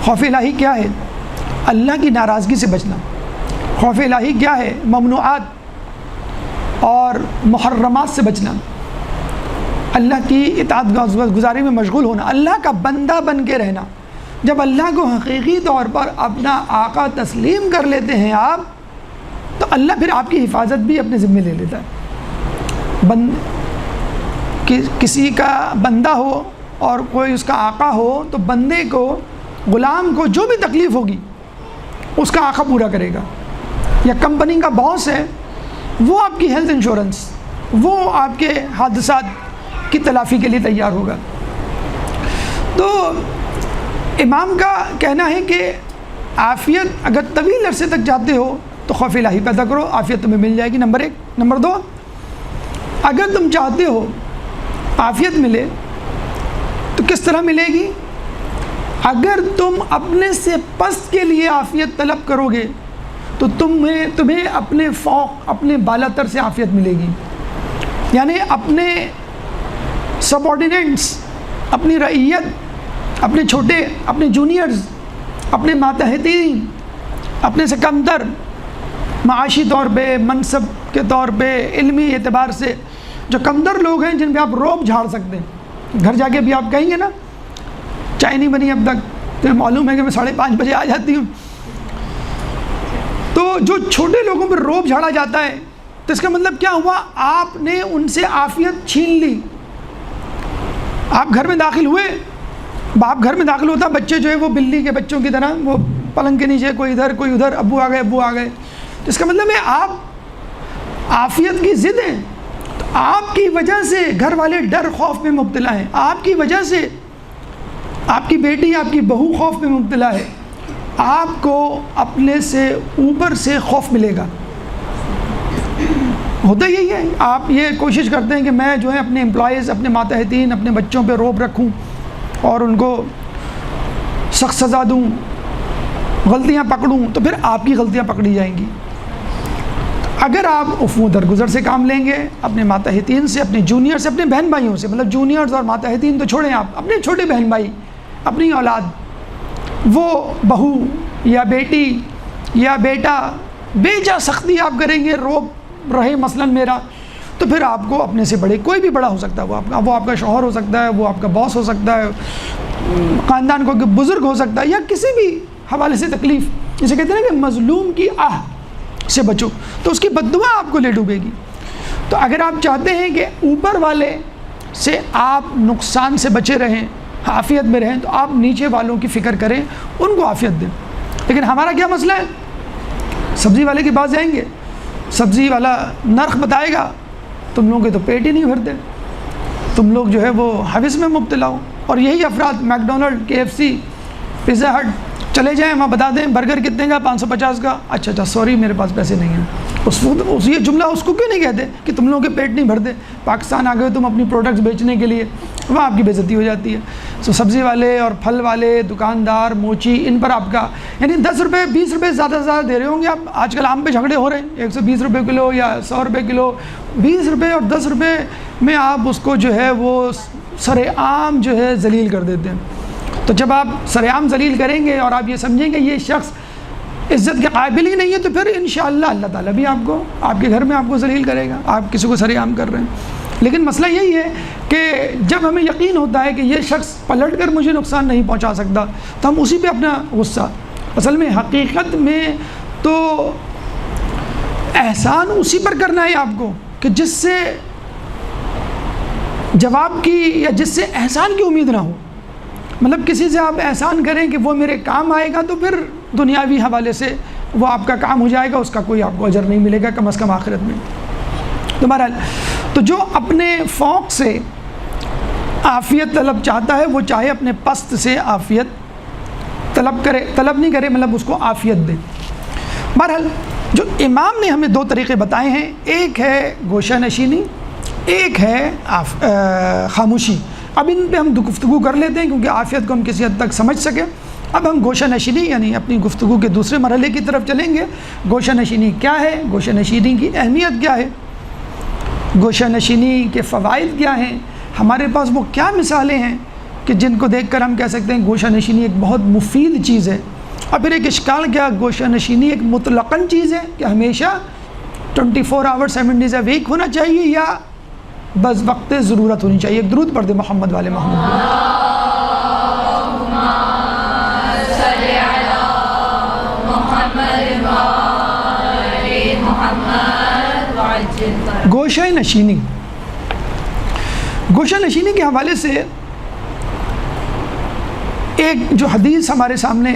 خوف الہی کیا ہے؟ اللہ کی ناراضگی سے بچنا۔ خوف الہی کیا ہے؟ ممنوعات اور محرمات سے بچنا، اللہ کی اطاعت گزاری میں مشغول ہونا، اللہ کا بندہ بن کے رہنا۔ جب اللہ کو حقیقی طور پر اپنا آقا تسلیم کر لیتے ہیں آپ، تو اللہ پھر آپ کی حفاظت بھی اپنے ذمہ لے لیتا ہے۔ کسی کا بندہ ہو اور کوئی اس کا آقا ہو تو بندے کو، غلام کو جو بھی تکلیف ہوگی اس کا آقا پورا کرے گا۔ یا کمپنی کا باس ہے، وہ آپ کی ہیلتھ انشورنس، وہ آپ کے حادثات کی تلافی کے لیے تیار ہوگا۔ تو امام کا کہنا ہے کہ عافیت اگر طویل عرصے تک چاہتے ہو تو خوف الہی پیدا کرو، عافیت تمہیں مل جائے گی، نمبر 1۔ نمبر 2، اگر تم چاہتے ہو عافیت ملے تو کس طرح ملے گی؟ اگر تم اپنے سے پست کے لیے عافیت طلب کرو گے تو تمہیں اپنے فوق، اپنے بالا تر سے عافیت ملے گی، یعنی اپنے سب آرڈیننٹس، اپنی رعیت، اپنے چھوٹے، اپنے جونیئرز، اپنے ماتحتین، اپنے سے کمتر، معاشی طور پہ، منصب کے طور پہ، علمی اعتبار سے جو کمتر لوگ ہیں جن پہ آپ روب جھاڑ سکتے ہیں۔ گھر جا کے بھی آپ کہیں گے نا چائے نہیں بنی اب تک، تو معلوم ہے کہ میں 5:30 بجے آ جاتی ہوں۔ تو جو چھوٹے لوگوں پہ روب جھاڑا جاتا ہے تو اس کا مطلب کیا ہوا؟ آپ نے ان سے عافیت چھین لی۔ آپ گھر میں داخل ہوئے، باپ گھر میں داخل ہوتا، بچے جو ہے وہ بلی کے بچوں کی طرح وہ پلنگ کے نیچے، کوئی ادھر کوئی ادھر، ابو آ گئے۔ تو اس کا مطلب ہے آپ عافیت کی ضد ہیں، تو آپ کی وجہ سے گھر والے ڈر خوف میں مبتلا ہیں، آپ کی وجہ سے آپ کی بیٹی، آپ کی بہو خوف میں مبتلا ہے، آپ کو اپنے سے اوپر سے خوف ملے گا۔ ہوتا یہی ہے، آپ یہ کوشش کرتے ہیں کہ میں جو ہے اپنے امپلائیز، اپنے ماتحتین، اپنے بچوں پہ روب رکھوں اور ان کو سخت سزا دوں، غلطیاں پکڑوں، تو پھر آپ کی غلطیاں پکڑی جائیں گی۔ اگر آپ عفو درگزر سے کام لیں گے، اپنے ماتحتین سے، اپنے جونیئر سے، اپنے بہن بھائیوں سے، مطلب جونیئرز اور ماتحتین تو چھوڑیں، آپ اپنے چھوٹے بہن بھائی، اپنی اولاد، وہ بہو یا بیٹی یا بیٹا بے جا سختی آپ کریں گے، روب رہے مثلا میرا، تو پھر آپ کو اپنے سے بڑے، کوئی بھی بڑا ہو سکتا ہے، وہ آپ کا شوہر ہو سکتا ہے، وہ آپ کا باس ہو سکتا ہے، خاندان کو بزرگ ہو سکتا ہے، یا کسی بھی حوالے سے تکلیف، جسے کہتے ہیں کہ مظلوم کی آہ سے بچو، تو اس کی بددعا آپ کو لے ڈوبے گی۔ تو اگر آپ چاہتے ہیں کہ اوپر والے سے آپ نقصان سے بچے رہیں، عافیت میں رہیں، تو آپ نیچے والوں کی فکر کریں، ان کو عافیت دیں۔ لیکن ہمارا کیا مسئلہ ہے؟ سبزی والے کے پاس جائیں گے، سبزی والا نرخ بتائے گا، تم لوگوں کے تو پیٹ ہی نہیں بھرتے، تم لوگ جو ہے وہ حوث میں مبتلا ہو۔ اور یہی افراد میک ڈونلڈ، KFC، پیزا ہٹ چلے جائیں، وہاں بتا دیں برگر کتنے کا، 550 کا، اچھا سوری میرے پاس پیسے نہیں ہیں۔ یہ جملہ اس کو کیوں نہیں کہتے کہ تم لوگوں کے پیٹ نہیں بھرتے؟ پاکستان آ گئے تم اپنی پروڈکٹس بیچنے کے لیے، وہاں آپ کی بے عزتی ہو جاتی ہے۔ سبزی والے اور پھل والے دکاندار موچی ان پر آپ کا یعنی 10 روپے 20 روپے زیادہ سے زیادہ دے رہے ہوں گے آپ. آج کل آم پہ جھگڑے ہو رہے ہیں 120 روپے کلو یا 100 روپے کلو. 20 روپے اور 10 روپے میں آپ اس کو جو ہے وہ سر عام جو ہے ذلیل کر دیتے ہیں. تو جب آپ سر عام ذلیل کریں گے اور آپ یہ سمجھیں گے یہ شخص عزت کے قابل ہی نہیں ہے تو پھر انشاءاللہ اللہ تعالیٰ بھی آپ کو آپ کے گھر میں آپ کو ذلیل کرے گا. آپ کسی کو سر عام کر رہے ہیں. لیکن مسئلہ یہی ہے کہ جب ہمیں یقین ہوتا ہے کہ یہ شخص پلٹ کر مجھے نقصان نہیں پہنچا سکتا تو ہم اسی پہ اپنا غصہ. اصل میں حقیقت میں تو احسان اسی پر کرنا ہے آپ کو کہ جس سے جواب کی یا جس سے احسان کی امید نہ ہو. مطلب کسی سے آپ احسان کریں کہ وہ میرے کام آئے گا تو پھر دنیاوی حوالے سے وہ آپ کا کام ہو جائے گا, اس کا کوئی آپ کو اجر نہیں ملے گا کم از کم آخرت میں. تو بہرحال تو جو اپنے فوق سے عافیت طلب چاہتا ہے وہ چاہے اپنے پست سے عافیت طلب نہیں کرے, مطلب اس کو عافیت دے. بہرحال جو امام نے ہمیں 2 طریقے بتائے ہیں, ایک ہے گوشہ نشینی, ایک ہے خاموشی. اب ان پہ ہم گفتگو کر لیتے ہیں کیونکہ عافیت کو ہم کسی حد تک سمجھ سکیں. اب ہم گوشہ نشینی یعنی اپنی گفتگو کے دوسرے مرحلے کی طرف چلیں گے. گوشہ نشینی کیا ہے, گوشہ نشینی کی اہمیت کیا ہے, گوشہ نشینی کے فوائد کیا ہیں, ہمارے پاس وہ کیا مثالیں ہیں کہ جن کو دیکھ کر ہم کہہ سکتے ہیں گوشہ نشینی ایک بہت مفید چیز ہے. اور پھر ایک اشکال کیا, گوشہ نشینی ایک مطلقاً چیز ہے کہ ہمیشہ 24 آور 7 days a week ہونا چاہیے یا بس وقت ضرورت ہونی چاہیے. ایک درود پڑھ دے محمد والے محمد. گوشہ نشینی, گوشہ نشینی کے حوالے سے ایک جو حدیث ہمارے سامنے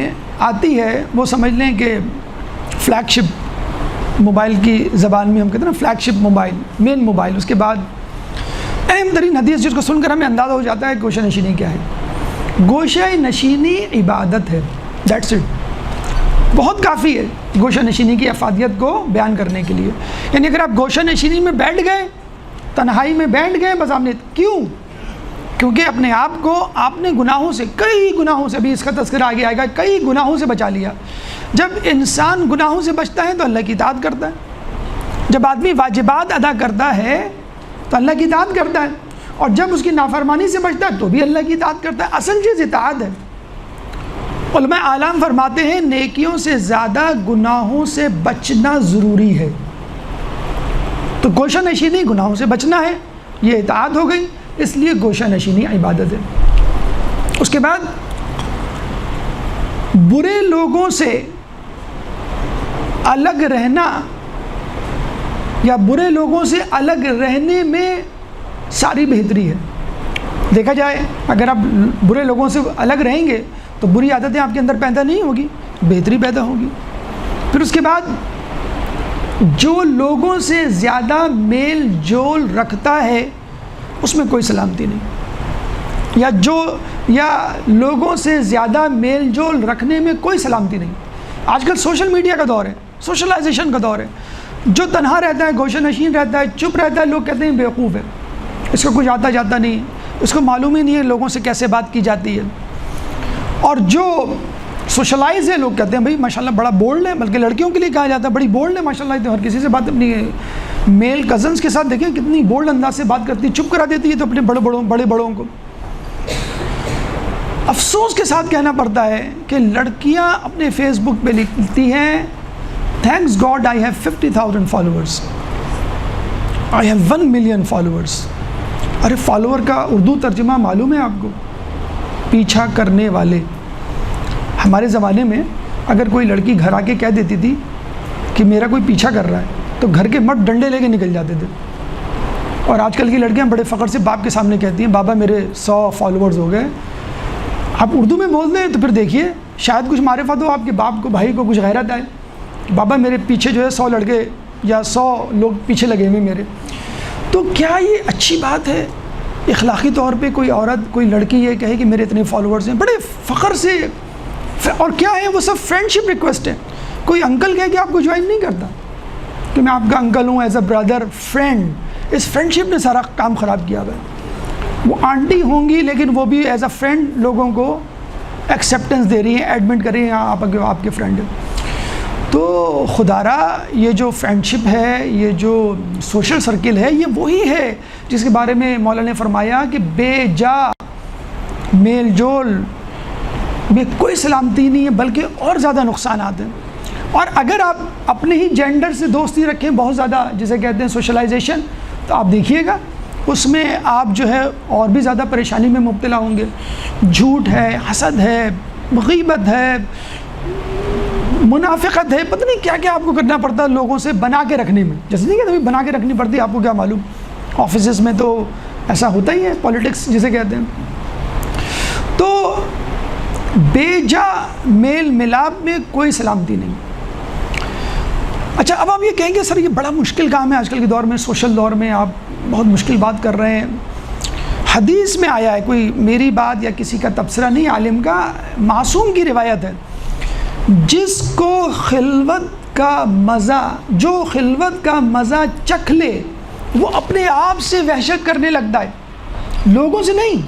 آتی ہے وہ سمجھ لیں کہ فلیگ شپ موبائل کی زبان میں ہم کہتے ہیں نا فلیگ شپ موبائل, مین موبائل. اس کے بعد اہم ترین حدیث جس کو سن کر ہمیں اندازہ ہو جاتا ہے گوشہ نشینی کیا ہے. گوشہ نشینی عبادت ہے, دیٹس اٹ. بہت کافی ہے گوشہ نشینی کی افادیت کو بیان کرنے کے لیے. یعنی اگر آپ گوشہ نشینی میں بیٹھ گئے, تنہائی میں بیٹھ گئے بس آپ نے, کیوں؟ کیونکہ اپنے آپ کو آپ نے گناہوں سے, کئی گناہوں سے, ابھی اس کا تذکرہ آگے آئے گا, کئی گناہوں سے بچا لیا. جب انسان گناہوں سے بچتا ہے تو اللہ کی اطاعت کرتا ہے. جب آدمی واجبات ادا کرتا ہے تو اللہ کی اطاعت کرتا ہے, اور جب اس کی نافرمانی سے بچتا ہے تو بھی اللہ کی اطاعت کرتا ہے. اصل چیز اطاعت ہے. علماء اعلام فرماتے ہیں نیکیوں سے زیادہ گناہوں سے بچنا ضروری ہے. تو گوشہ نشینی گناہوں سے بچنا ہے, یہ اطاعت ہو گئی, اس لیے گوشہ نشینی عبادت ہے. اس کے بعد برے لوگوں سے الگ رہنا یا برے لوگوں سے الگ رہنے میں ساری بہتری ہے. دیکھا جائے اگر آپ برے لوگوں سے الگ رہیں گے تو بری عادتیں آپ کے اندر پیدا نہیں ہوگی, بہتری پیدا ہوگی. پھر اس کے بعد جو لوگوں سے زیادہ میل جول رکھتا ہے اس میں کوئی سلامتی نہیں, یا لوگوں سے زیادہ میل جول رکھنے میں کوئی سلامتی نہیں. آج کل سوشل میڈیا کا دور ہے, سوشلائزیشن کا دور ہے. جو تنہا رہتا ہے, گوشہ نشین رہتا ہے, چپ رہتا ہے, لوگ کہتے ہیں بیوقوف ہے, اس کو کچھ آتا جاتا نہیں, اس کو معلوم ہی نہیں ہے لوگوں سے کیسے بات کی جاتی ہے. اور جو سوشلائز ہے لوگ کہتے ہیں بھائی ماشاءاللہ بڑا بولڈ ہے, بلکہ لڑکیوں کے لیے کہا جاتا ہے بڑی بولڈ ہے ماشاءاللہ, تو ہر کسی سے بات اپنی میل کزنس کے ساتھ دیکھیں کتنی بولڈ انداز سے بات کرتی ہے, چپ کرا دیتی ہے تو اپنے بڑے بڑوں کو. افسوس کے ساتھ کہنا پڑتا ہے کہ لڑکیاں اپنے فیس بک پہ لکھتی ہیں thanks God I have 50,000 followers, I have 1 million followers. Array follower کا اردو ترجمہ معلوم ہے آپ کو؟ پیچھا کرنے والے. ہمارے زمانے میں اگر کوئی لڑکی گھر آ کے کہہ دیتی تھی کہ میرا کوئی پیچھا کر رہا ہے تو گھر کے مرد ڈنڈے لے کے نکل جاتے تھے. اور آج کل کی لڑکیاں بڑے فخر سے باپ کے سامنے کہتی ہیں بابا میرے 100 فالوورز ہو گئے. آپ اردو میں بول دیں تو پھر دیکھیے شاید کچھ معرفت ہو آپ کے باپ کو, بھائی کو کچھ غیرت آئے, بابا میرے پیچھے جو ہے 100 لڑکے یا 100 لوگ پیچھے لگے ہوئے میرے. تو کیا یہ اچھی بات ہے اخلاقی طور پہ کوئی عورت, کوئی لڑکی یہ کہے کہ میرے اتنے فالوورز ہیں بڑے فخر سے؟ اور کیا ہے وہ سب فرینڈ شپ ریکویسٹ ہے. کوئی انکل کہے کہ آپ کو جوائن نہیں کرتا کہ میں آپ کا انکل ہوں, ایز اے برادر, فرینڈ. اس فرینڈ شپ نے سارا کام خراب کیا ہوا ہے. وہ آنٹی ہوں گی لیکن وہ بھی ایز اے فرینڈ لوگوں کو ایکسیپٹنس دے رہی ہیں، ایڈمٹ کر رہی ہیں آپ کے فرینڈ. تو خدا را یہ جو فرینڈشپ ہے، یہ جو سوشل سرکل ہے، یہ وہی ہے جس کے بارے میں مولانا نے فرمایا کہ بے جا میل جول میں کوئی سلامتی نہیں ہے بلکہ اور زیادہ نقصانات ہیں. اور اگر آپ اپنے ہی جینڈر سے دوستی رکھیں بہت زیادہ، جسے کہتے ہیں سوشلائزیشن، تو آپ دیکھیے گا اس میں آپ جو ہے اور بھی زیادہ پریشانی میں مبتلا ہوں گے. جھوٹ ہے، حسد ہے، غیبت ہے، منافقت ہے، پتہ نہیں کیا کیا آپ کو کرنا پڑتا ہے لوگوں سے بنا کے رکھنے میں. جیسے نہیں کہ بنا کے رکھنی پڑتی، آپ کو کیا معلوم، آفیسز میں تو ایسا ہوتا ہی ہے، پولیٹکس جسے کہتے ہیں. تو بے جا میل ملاپ میں کوئی سلامتی نہیں. اچھا، اب آپ یہ کہیں گے سر یہ بڑا مشکل کام ہے آج کل کے دور میں، سوشل دور میں آپ بہت مشکل بات کر رہے ہیں. حدیث میں آیا ہے، کوئی میری بات یا کسی کا تبصرہ نہیں، عالم کا، معصوم کی روایت ہے، جس کو خلوت کا مزہ، جو خلوت کا مزہ چکھ لے وہ اپنے آپ سے وحشت کرنے لگتا ہے. لوگوں سے نہیں،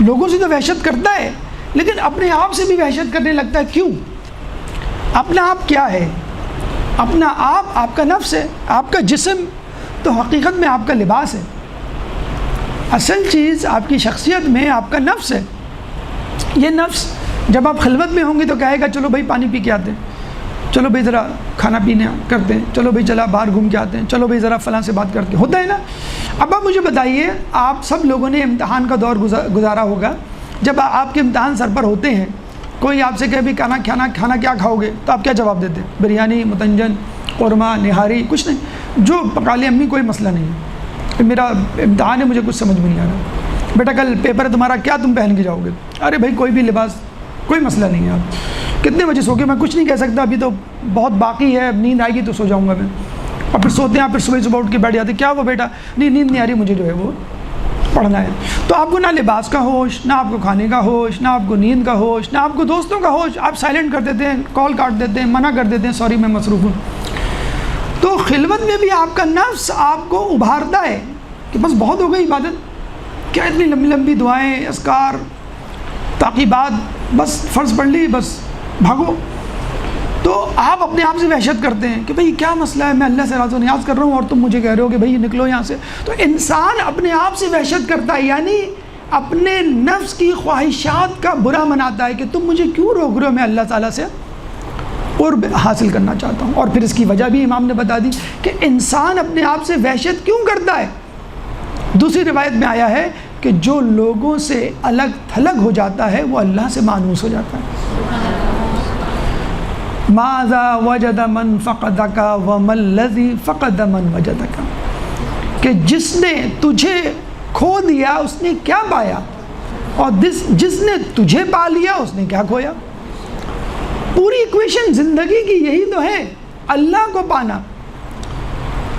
لوگوں سے تو وحشت کرتا ہے لیکن اپنے آپ سے بھی وحشت کرنے لگتا ہے. کیوں؟ اپنا آپ کیا ہے؟ اپنا آپ کا نفس ہے. آپ کا جسم تو حقیقت میں آپ کا لباس ہے. اصل چیز آپ کی شخصیت میں آپ کا نفس ہے. یہ نفس جب آپ خلوت میں ہوں گے تو کہے گا چلو بھائی پانی پی کے آتے ہیں، چلو بھائی ذرا کھانا پینا کرتے ہیں، چلو بھائی چلا باہر گھوم کے آتے ہیں، چلو بھائی ذرا فلاں سے بات کرتے ہیں. ہوتا ہے نا. اب آپ مجھے بتائیے، آپ سب لوگوں نے امتحان کا دور گزارا ہوگا. جب آپ کے امتحان سر پر ہوتے ہیں، کوئی آپ سے کہے بھی کھانا کیا کھاؤ گے، تو آپ کیا جواب دیتے ہیں؟ بریانی، متنجن، قورمہ، نہاری، کچھ نہیں، جو پکا لے امی، کوئی مسئلہ نہیں ہے، میرا امتحان ہے، مجھے کچھ سمجھ میں نہیں آ رہا. بیٹا کل پیپر ہے تمہارا، کیا تم پہن کے جاؤ گے؟ ارے بھائی کوئی بھی لباس، کوئی مسئلہ نہیں ہے. آپ کتنے بجے سو گے؟ میں کچھ نہیں کہہ سکتا، ابھی تو بہت باقی ہے، نیند آئے گی تو سو جاؤں گا میں. اور پھر سوتے ہیں، پھر صبح اٹھ کے بیٹھ جاتے. کیا وہ بیٹا؟ نہیں، نیند نہیں آ رہی مجھے، جو ہے وہ پڑھنا ہے. تو آپ کو نہ لباس کا ہوش، نہ آپ کو کھانے کا ہوش، نہ آپ کو نیند کا ہوش، نہ آپ کو دوستوں کا ہوش. آپ سائلنٹ کر دیتے ہیں، کال کاٹ دیتے ہیں، منع کر دیتے ہیں، سوری میں مصروف ہوں. تو خلوت میں بھی آپ کا نفس آپ کو ابھارتا ہے کہ بس بہت ہو گئی عبادت، کیا اتنی لمبی لمبی دعائیں، اذکار، تعقیبات، بس فرض پڑھ لی، بس بھاگو. تو آپ اپنے آپ سے وحشت کرتے ہیں کہ بھئی کیا مسئلہ ہے، میں اللہ سے راز و نیاز کر رہا ہوں اور تم مجھے کہہ رہے ہو کہ بھئی نکلو یہاں سے. تو انسان اپنے آپ سے وحشت کرتا ہے، یعنی اپنے نفس کی خواہشات کا برا مناتا ہے کہ تم مجھے کیوں روک رہے ہو، میں اللہ تعالیٰ سے قرب حاصل کرنا چاہتا ہوں. اور پھر اس کی وجہ بھی امام نے بتا دی کہ انسان اپنے آپ سے وحشت کیوں کرتا ہے. دوسری روایت میں آیا ہے کہ جو لوگوں سے الگ تھلگ ہو جاتا ہے وہ اللہ سے مانوس ہو جاتا ہے. ماذا وجد من فقدک وما الذی فقد من وجدک، کہ جس نے تجھے کھو دیا اس نے کیا پایا، اور جس نے تجھے پا لیا اس نے کیا کھویا. پوری ایکویشن زندگی کی یہی تو ہے، اللہ کو پانا.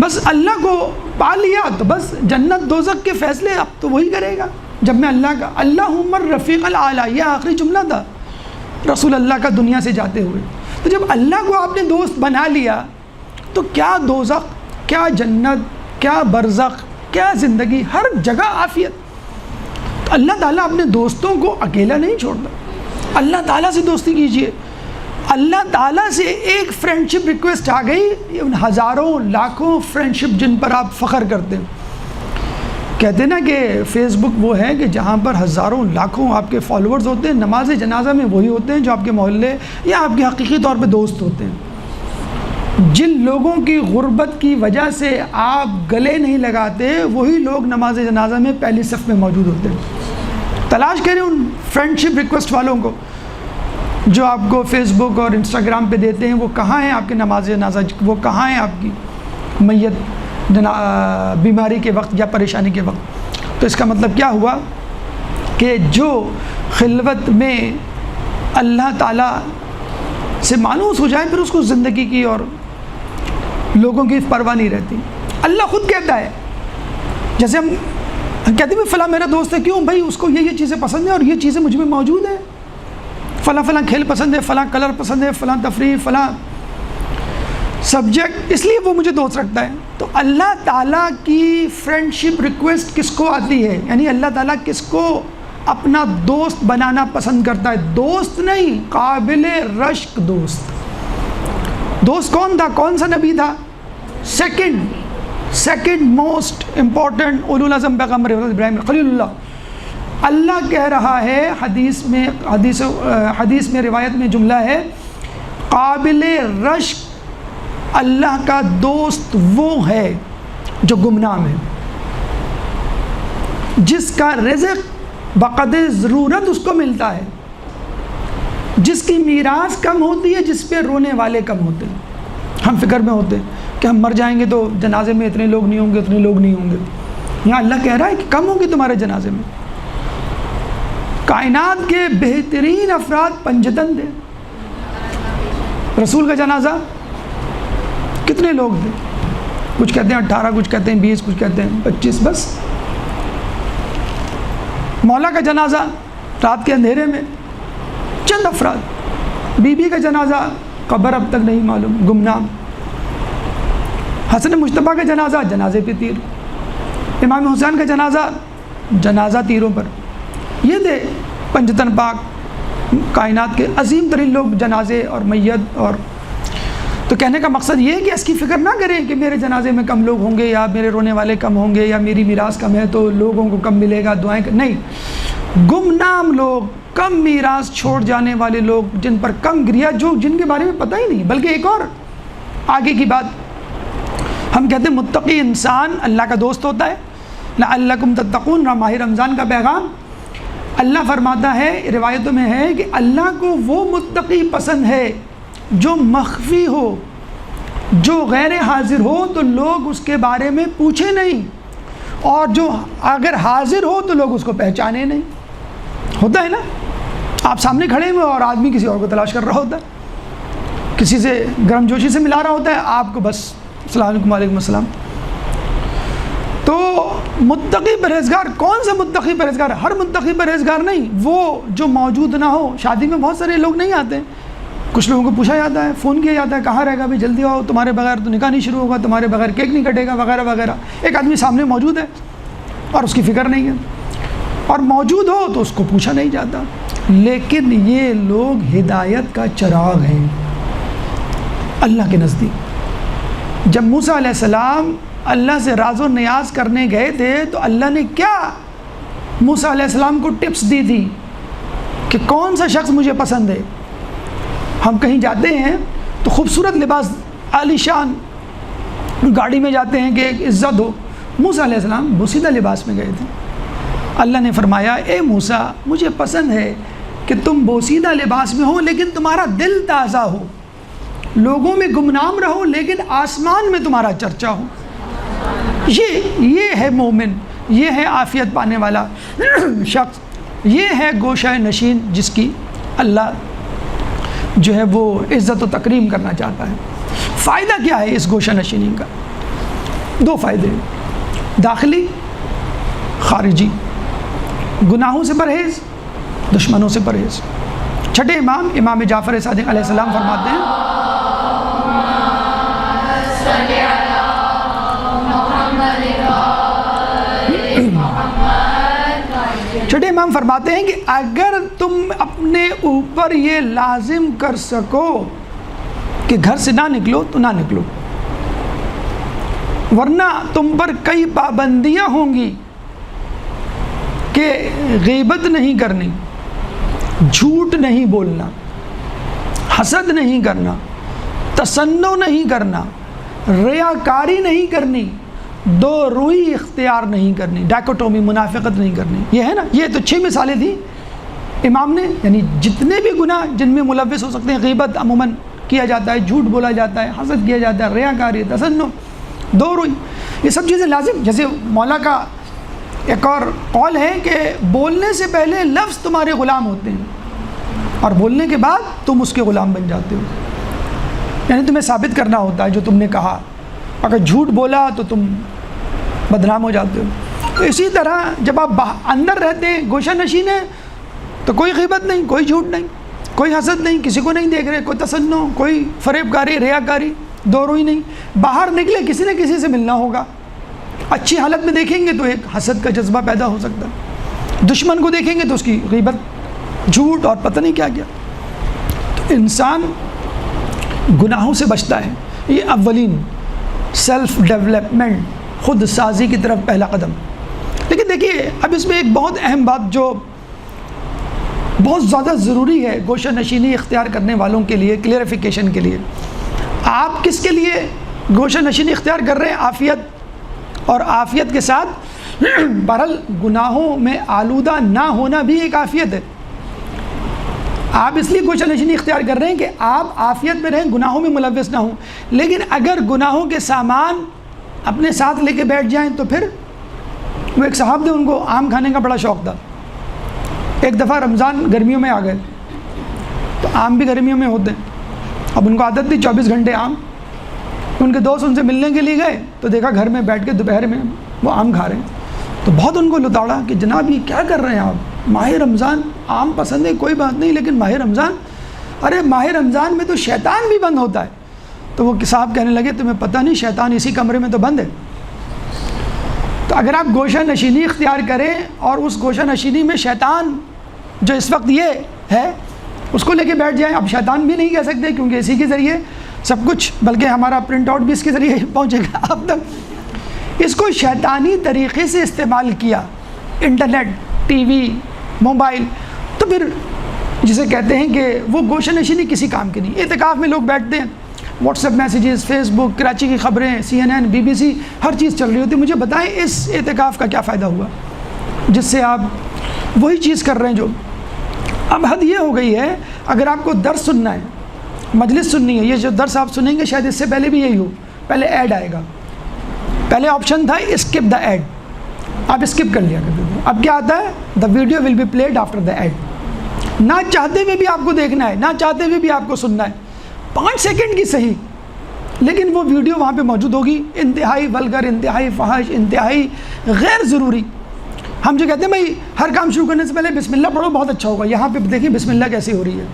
بس اللہ کو پا لیا تو بس جنت دوزخ کے فیصلے اب تو وہی کرے گا. جب میں اللہ کا، اللہم الرفیق الاعلیٰ، یہ آخری جملہ تھا رسول اللہ کا دنیا سے جاتے ہوئے. تو جب اللہ کو آپ نے دوست بنا لیا تو کیا دوزخ، کیا جنت، کیا برزخ، کیا زندگی، ہر جگہ عافیت. تو اللہ تعالیٰ اپنے دوستوں کو اکیلا نہیں چھوڑتا. اللہ تعالیٰ سے دوستی کیجئے. اللہ تعالیٰ سے ایک فرینڈشپ ریکویسٹ آ گئی، ان ہزاروں لاکھوں فرینڈشپ جن پر آپ فخر کرتے ہیں. کہتے ہیں نا کہ فیس بک وہ ہے کہ جہاں پر ہزاروں لاکھوں آپ کے فالوورز ہوتے ہیں، نماز جنازہ میں وہی ہوتے ہیں جو آپ کے محلے یا آپ کے حقیقی طور پہ دوست ہوتے ہیں. جن لوگوں کی غربت کی وجہ سے آپ گلے نہیں لگاتے وہی لوگ نماز جنازہ میں پہلی صف میں موجود ہوتے ہیں. تلاش کریں ان فرینڈشپ ریکویسٹ والوں کو جو آپ کو فیس بک اور انسٹاگرام پہ دیتے ہیں. وہ کہاں ہیں آپ کے نماز جنازہ، وہ کہاں ہیں آپ کی میت بیماری کے وقت یا پریشانی کے وقت. تو اس کا مطلب کیا ہوا کہ جو خلوت میں اللہ تعالیٰ سے مانوس ہو جائے پھر اس کو زندگی کی اور لوگوں کی پرواہ نہیں رہتی. اللہ خود کہتا ہے، جیسے ہم کہتے ہیں فلاں میرا دوست ہے، کیوں بھائی اس کو یہ چیزیں پسند ہیں اور یہ چیزیں مجھ میں موجود ہیں، فلاں کھیل پسند ہے، فلاں کلر پسند ہے، فلاں تفریح، فلاں. سبجیکٹ، اس لیے وہ مجھے دوست رکھتا ہے۔ تو اللہ تعالیٰ کی فرینڈشپ ریکویسٹ کس کو آتی ہے؟ یعنی اللہ تعالیٰ کس کو اپنا دوست بنانا پسند کرتا ہے؟ دوست نہیں، قابل رشک دوست۔ دوست کون تھا؟ کون سا نبی تھا؟ سیکنڈ موسٹ امپورٹنٹ اولو العزم پیغمبر ابراہیم خلیل اللہ۔ اللہ کہہ رہا ہے حدیث میں روایت میں جملہ ہے، قابل رشک اللہ کا دوست وہ ہے جو گمنام ہے، جس کا رزق بقدر ضرورت اس کو ملتا ہے، جس کی میراث کم ہوتی ہے، جس پہ رونے والے کم ہوتے ہیں۔ ہم فکر میں ہوتے ہیں کہ ہم مر جائیں گے تو جنازے میں اتنے لوگ نہیں ہوں گے، اتنے لوگ نہیں ہوں گے۔ یہاں اللہ کہہ رہا ہے کہ کم ہوں گے تمہارے جنازے میں۔ کائنات کے بہترین افراد پنجتن تھے۔ رسول کا جنازہ کتنے لوگ تھے؟ کچھ کہتے ہیں 18، کچھ کہتے ہیں 20، کچھ کہتے ہیں 25، بس۔ مولا کا جنازہ رات کے اندھیرے میں چند افراد۔ بی بی کا جنازہ قبر اب تک نہیں معلوم، گمنام۔ حسن مجتبیٰ کا جنازہ جنازے پہ تیر۔ امام حسین کا جنازہ تیروں پر۔ یہ تھے پنجتن پاک، کائنات کے عظیم ترین لوگ، جنازے اور میت۔ اور تو کہنے کا مقصد یہ ہے کہ اس کی فکر نہ کریں کہ میرے جنازے میں کم لوگ ہوں گے، یا میرے رونے والے کم ہوں گے، یا میری میراث کم ہے تو لوگوں کو کم ملے گا، دعائیں نہیں۔ گمنام لوگ، کم میراث چھوڑ جانے والے لوگ، جن پر کم گریا، جن کے بارے میں پتہ ہی نہیں۔ بلکہ ایک اور آگے کی بات، ہم کہتے ہیں متقی انسان اللہ کا دوست ہوتا ہے۔ لعلکم تتقون، ماہ رمضان کا پیغام۔ اللہ فرماتا ہے، روایتوں میں ہے کہ اللہ کو وہ متقی پسند ہے جو مخفی ہو، جو غیر حاضر ہو تو لوگ اس کے بارے میں پوچھے نہیں، اور جو اگر حاضر ہو تو لوگ اس کو پہچانے نہیں۔ ہوتا ہے نا، آپ سامنے کھڑے ہوئے اور آدمی کسی اور کو تلاش کر رہا ہوتا ہے، کسی سے گرم جوشی سے ملا رہا ہوتا ہے، آپ کو بس السلام علیکم، وعلیکم السلام۔ تو متقی پرہیزگار، کون سا متقی پرہیزگار؟ ہر متقی پرہیزگار نہیں، وہ جو موجود نہ ہو۔ شادی میں بہت سارے لوگ نہیں آتے، کچھ لوگوں کو پوچھا جاتا ہے، فون کیا جاتا ہے، کہاں رہے گا بھی، جلدی آؤ، تمہارے بغیر تو نکاح نہیں شروع ہوگا، تمہارے بغیر کیک نہیں کٹے گا، وغیرہ وغیرہ۔ ایک آدمی سامنے موجود ہے اور اس کی فکر نہیں ہے، اور موجود ہو تو اس کو پوچھا نہیں جاتا۔ لیکن یہ لوگ ہدایت کا چراغ ہیں اللہ کے نزدیک۔ جب موسیٰ علیہ السلام اللہ سے راز و نیاز کرنے گئے تھے تو اللہ نے کیا موسیٰ علیہ السلام کو ٹپس دی تھی کہ کون سا شخص مجھے پسند ہے۔ ہم کہیں جاتے ہیں تو خوبصورت لباس، عالی شان گاڑی میں جاتے ہیں کہ ایک عزت ہو۔ موسیٰ علیہ السلام بوسیدہ لباس میں گئے تھے۔ اللہ نے فرمایا، اے موسیٰ، مجھے پسند ہے کہ تم بوسیدہ لباس میں ہو لیکن تمہارا دل تازہ ہو، لوگوں میں گمنام رہو لیکن آسمان میں تمہارا چرچا ہو۔ یہ ہے مومن، یہ ہے عافیت پانے والا شخص، یہ ہے گوشہ نشین جس کی اللہ جو ہے وہ عزت و تکریم کرنا چاہتا ہے۔ فائدہ کیا ہے اس گوشہ نشینی کا؟ دو فائدے، داخلی، خارجی۔ گناہوں سے پرہیز، دشمنوں سے پرہیز۔ چھٹے امام، امام جعفر صادق علیہ السلام فرماتے ہیں، چھٹے امام فرماتے ہیں کہ اگر تم اپنے اوپر یہ لازم کر سکو کہ گھر سے نہ نکلو تو نہ نکلو، ورنہ تم پر کئی پابندیاں ہوں گی کہ غیبت نہیں کرنی، جھوٹ نہیں بولنا، حسد نہیں کرنا، تسنع نہیں کرنا، ریاکاری نہیں کرنی، دو روئی اختیار نہیں کرنی، ڈائکوٹومی، منافقت نہیں کرنی۔ یہ ہے نا، یہ تو 6 مثالیں تھیں امام نے، یعنی جتنے بھی گناہ جن میں ملوث ہو سکتے ہیں، غیبت عموماً کیا جاتا ہے، جھوٹ بولا جاتا ہے، حسد کیا جاتا ہے، ریاکاری، تسنع، دو روئی، یہ سب چیزیں لازم۔ جیسے مولا کا ایک اور قول ہے کہ بولنے سے پہلے لفظ تمہارے غلام ہوتے ہیں اور بولنے کے بعد تم اس کے غلام بن جاتے ہو، یعنی تمہیں ثابت کرنا ہوتا ہے جو تم نے کہا۔ اگر جھوٹ بولا تو تم بدنام ہو جاتے ہو۔ تو اسی طرح جب آپ اندر رہتے ہیں، گوشہ نشین ہیں، تو کوئی غیبت نہیں، کوئی جھوٹ نہیں، کوئی حسد نہیں، کسی کو نہیں دیکھ رہے، کوئی تسنع، کوئی فریب کاری، ریاکاری، دو روئی نہیں. باہر نکلے کسی نہ کسی سے ملنا ہوگا. اچھی حالت میں دیکھیں گے تو ایک حسد کا جذبہ پیدا ہو سکتا ہے. دشمن کو دیکھیں گے تو اس کی غیبت، جھوٹ اور پتہ نہیں کیا کیا. تو انسان گناہوں سے بچتا ہے. یہ اولین سیلف ڈیولپمنٹ، خود سازی کی طرف پہلا قدم. لیکن دیکھیے اب اس میں ایک بہت اہم بات جو بہت زیادہ ضروری ہے گوشہ نشینی اختیار کرنے والوں کے لیے، کلیئرفیکیشن کے لیے. آپ کس کے لیے گوشہ نشینی اختیار کر رہے ہیں؟ عافیت، اور عافیت کے ساتھ بہرحال گناہوں میں آلودہ نہ ہونا بھی ایک عافیت ہے. آپ اس لیے گوشہ نشینی اختیار کر رہے ہیں کہ آپ عافیت میں رہیں، گناہوں میں ملوث نہ ہوں. لیکن اگر گناہوں کے سامان اپنے ساتھ لے کے بیٹھ جائیں تو پھر وہ ایک صاحب تھے، ان کو آم کھانے کا بڑا شوق تھا. ایک دفعہ رمضان گرمیوں میں آ گئے تو آم بھی گرمیوں میں ہوتے ہیں. اب ان کو عادت تھی 24 گھنٹے آم. ان کے دوست ان سے ملنے کے لیے گئے تو دیکھا گھر میں بیٹھ کے دوپہر میں وہ آم کھا رہے ہیں. تو بہت ان کو لتاڑا کہ جناب یہ کیا کر رہے ہیں آپ؟ ماہ رمضان آم پسند ہے کوئی بات نہیں، لیکن ماہ رمضان، ارے ماہ رمضان میں تو شیطان بھی بند ہوتا ہے. تو وہ صاحب کہنے لگے تمہیں پتہ نہیں شیطان اسی کمرے میں تو بند ہے. تو اگر آپ گوشہ نشینی اختیار کریں اور اس گوشہ نشینی میں شیطان جو اس وقت یہ ہے اس کو لے کے بیٹھ جائیں، اب شیطان بھی نہیں کہہ سکتے کیونکہ اسی کے ذریعے سب کچھ، بلکہ ہمارا پرنٹ آؤٹ بھی اس کے ذریعے پہنچے گا آپ تک. اس کو شیطانی طریقے سے استعمال کیا، انٹرنیٹ، ٹی وی، موبائل، تو پھر جسے کہتے ہیں کہ وہ گوشہ نشینی کسی کام کی نہیں. اعتکاف میں لوگ بیٹھتے ہیں، واٹس ایپ میسیجز، فیس بک، کراچی کی خبریں، CNN، BBC، ہر چیز چل رہی ہوتی ہے. مجھے بتائیں اس اعتکاف کا کیا فائدہ ہوا جس سے آپ وہی چیز کر رہے ہیں جو اب حد یہ ہو گئی ہے. اگر آپ کو درس سننا ہے، مجلس سننی ہے، یہ جو درس آپ سنیں گے شاید اس سے پہلے بھی یہی ہو، پہلے ایڈ آئے گا. پہلے آپشن تھا اسکپ دا ایڈ، آپ اسکپ کر لیا کرتے تھے. اب کیا آتا ہے؟ The video will be played after the ad. نہ چاہتے ہوئے بھی آپ کو دیکھنا ہے، نہ چاہتے ہوئے بھی آپ کو سننا ہے، 5 سیکنڈ کی صحیح، لیکن وہ ویڈیو وہاں پہ موجود ہوگی، انتہائی ولگر، انتہائی فحش، انتہائی غیر ضروری. ہم جو کہتے ہیں بھائی ہر کام شروع کرنے سے پہلے بسم اللہ پڑھو بہت اچھا ہوگا، یہاں پہ دیکھیں بسم اللہ کیسی ہو رہی ہے.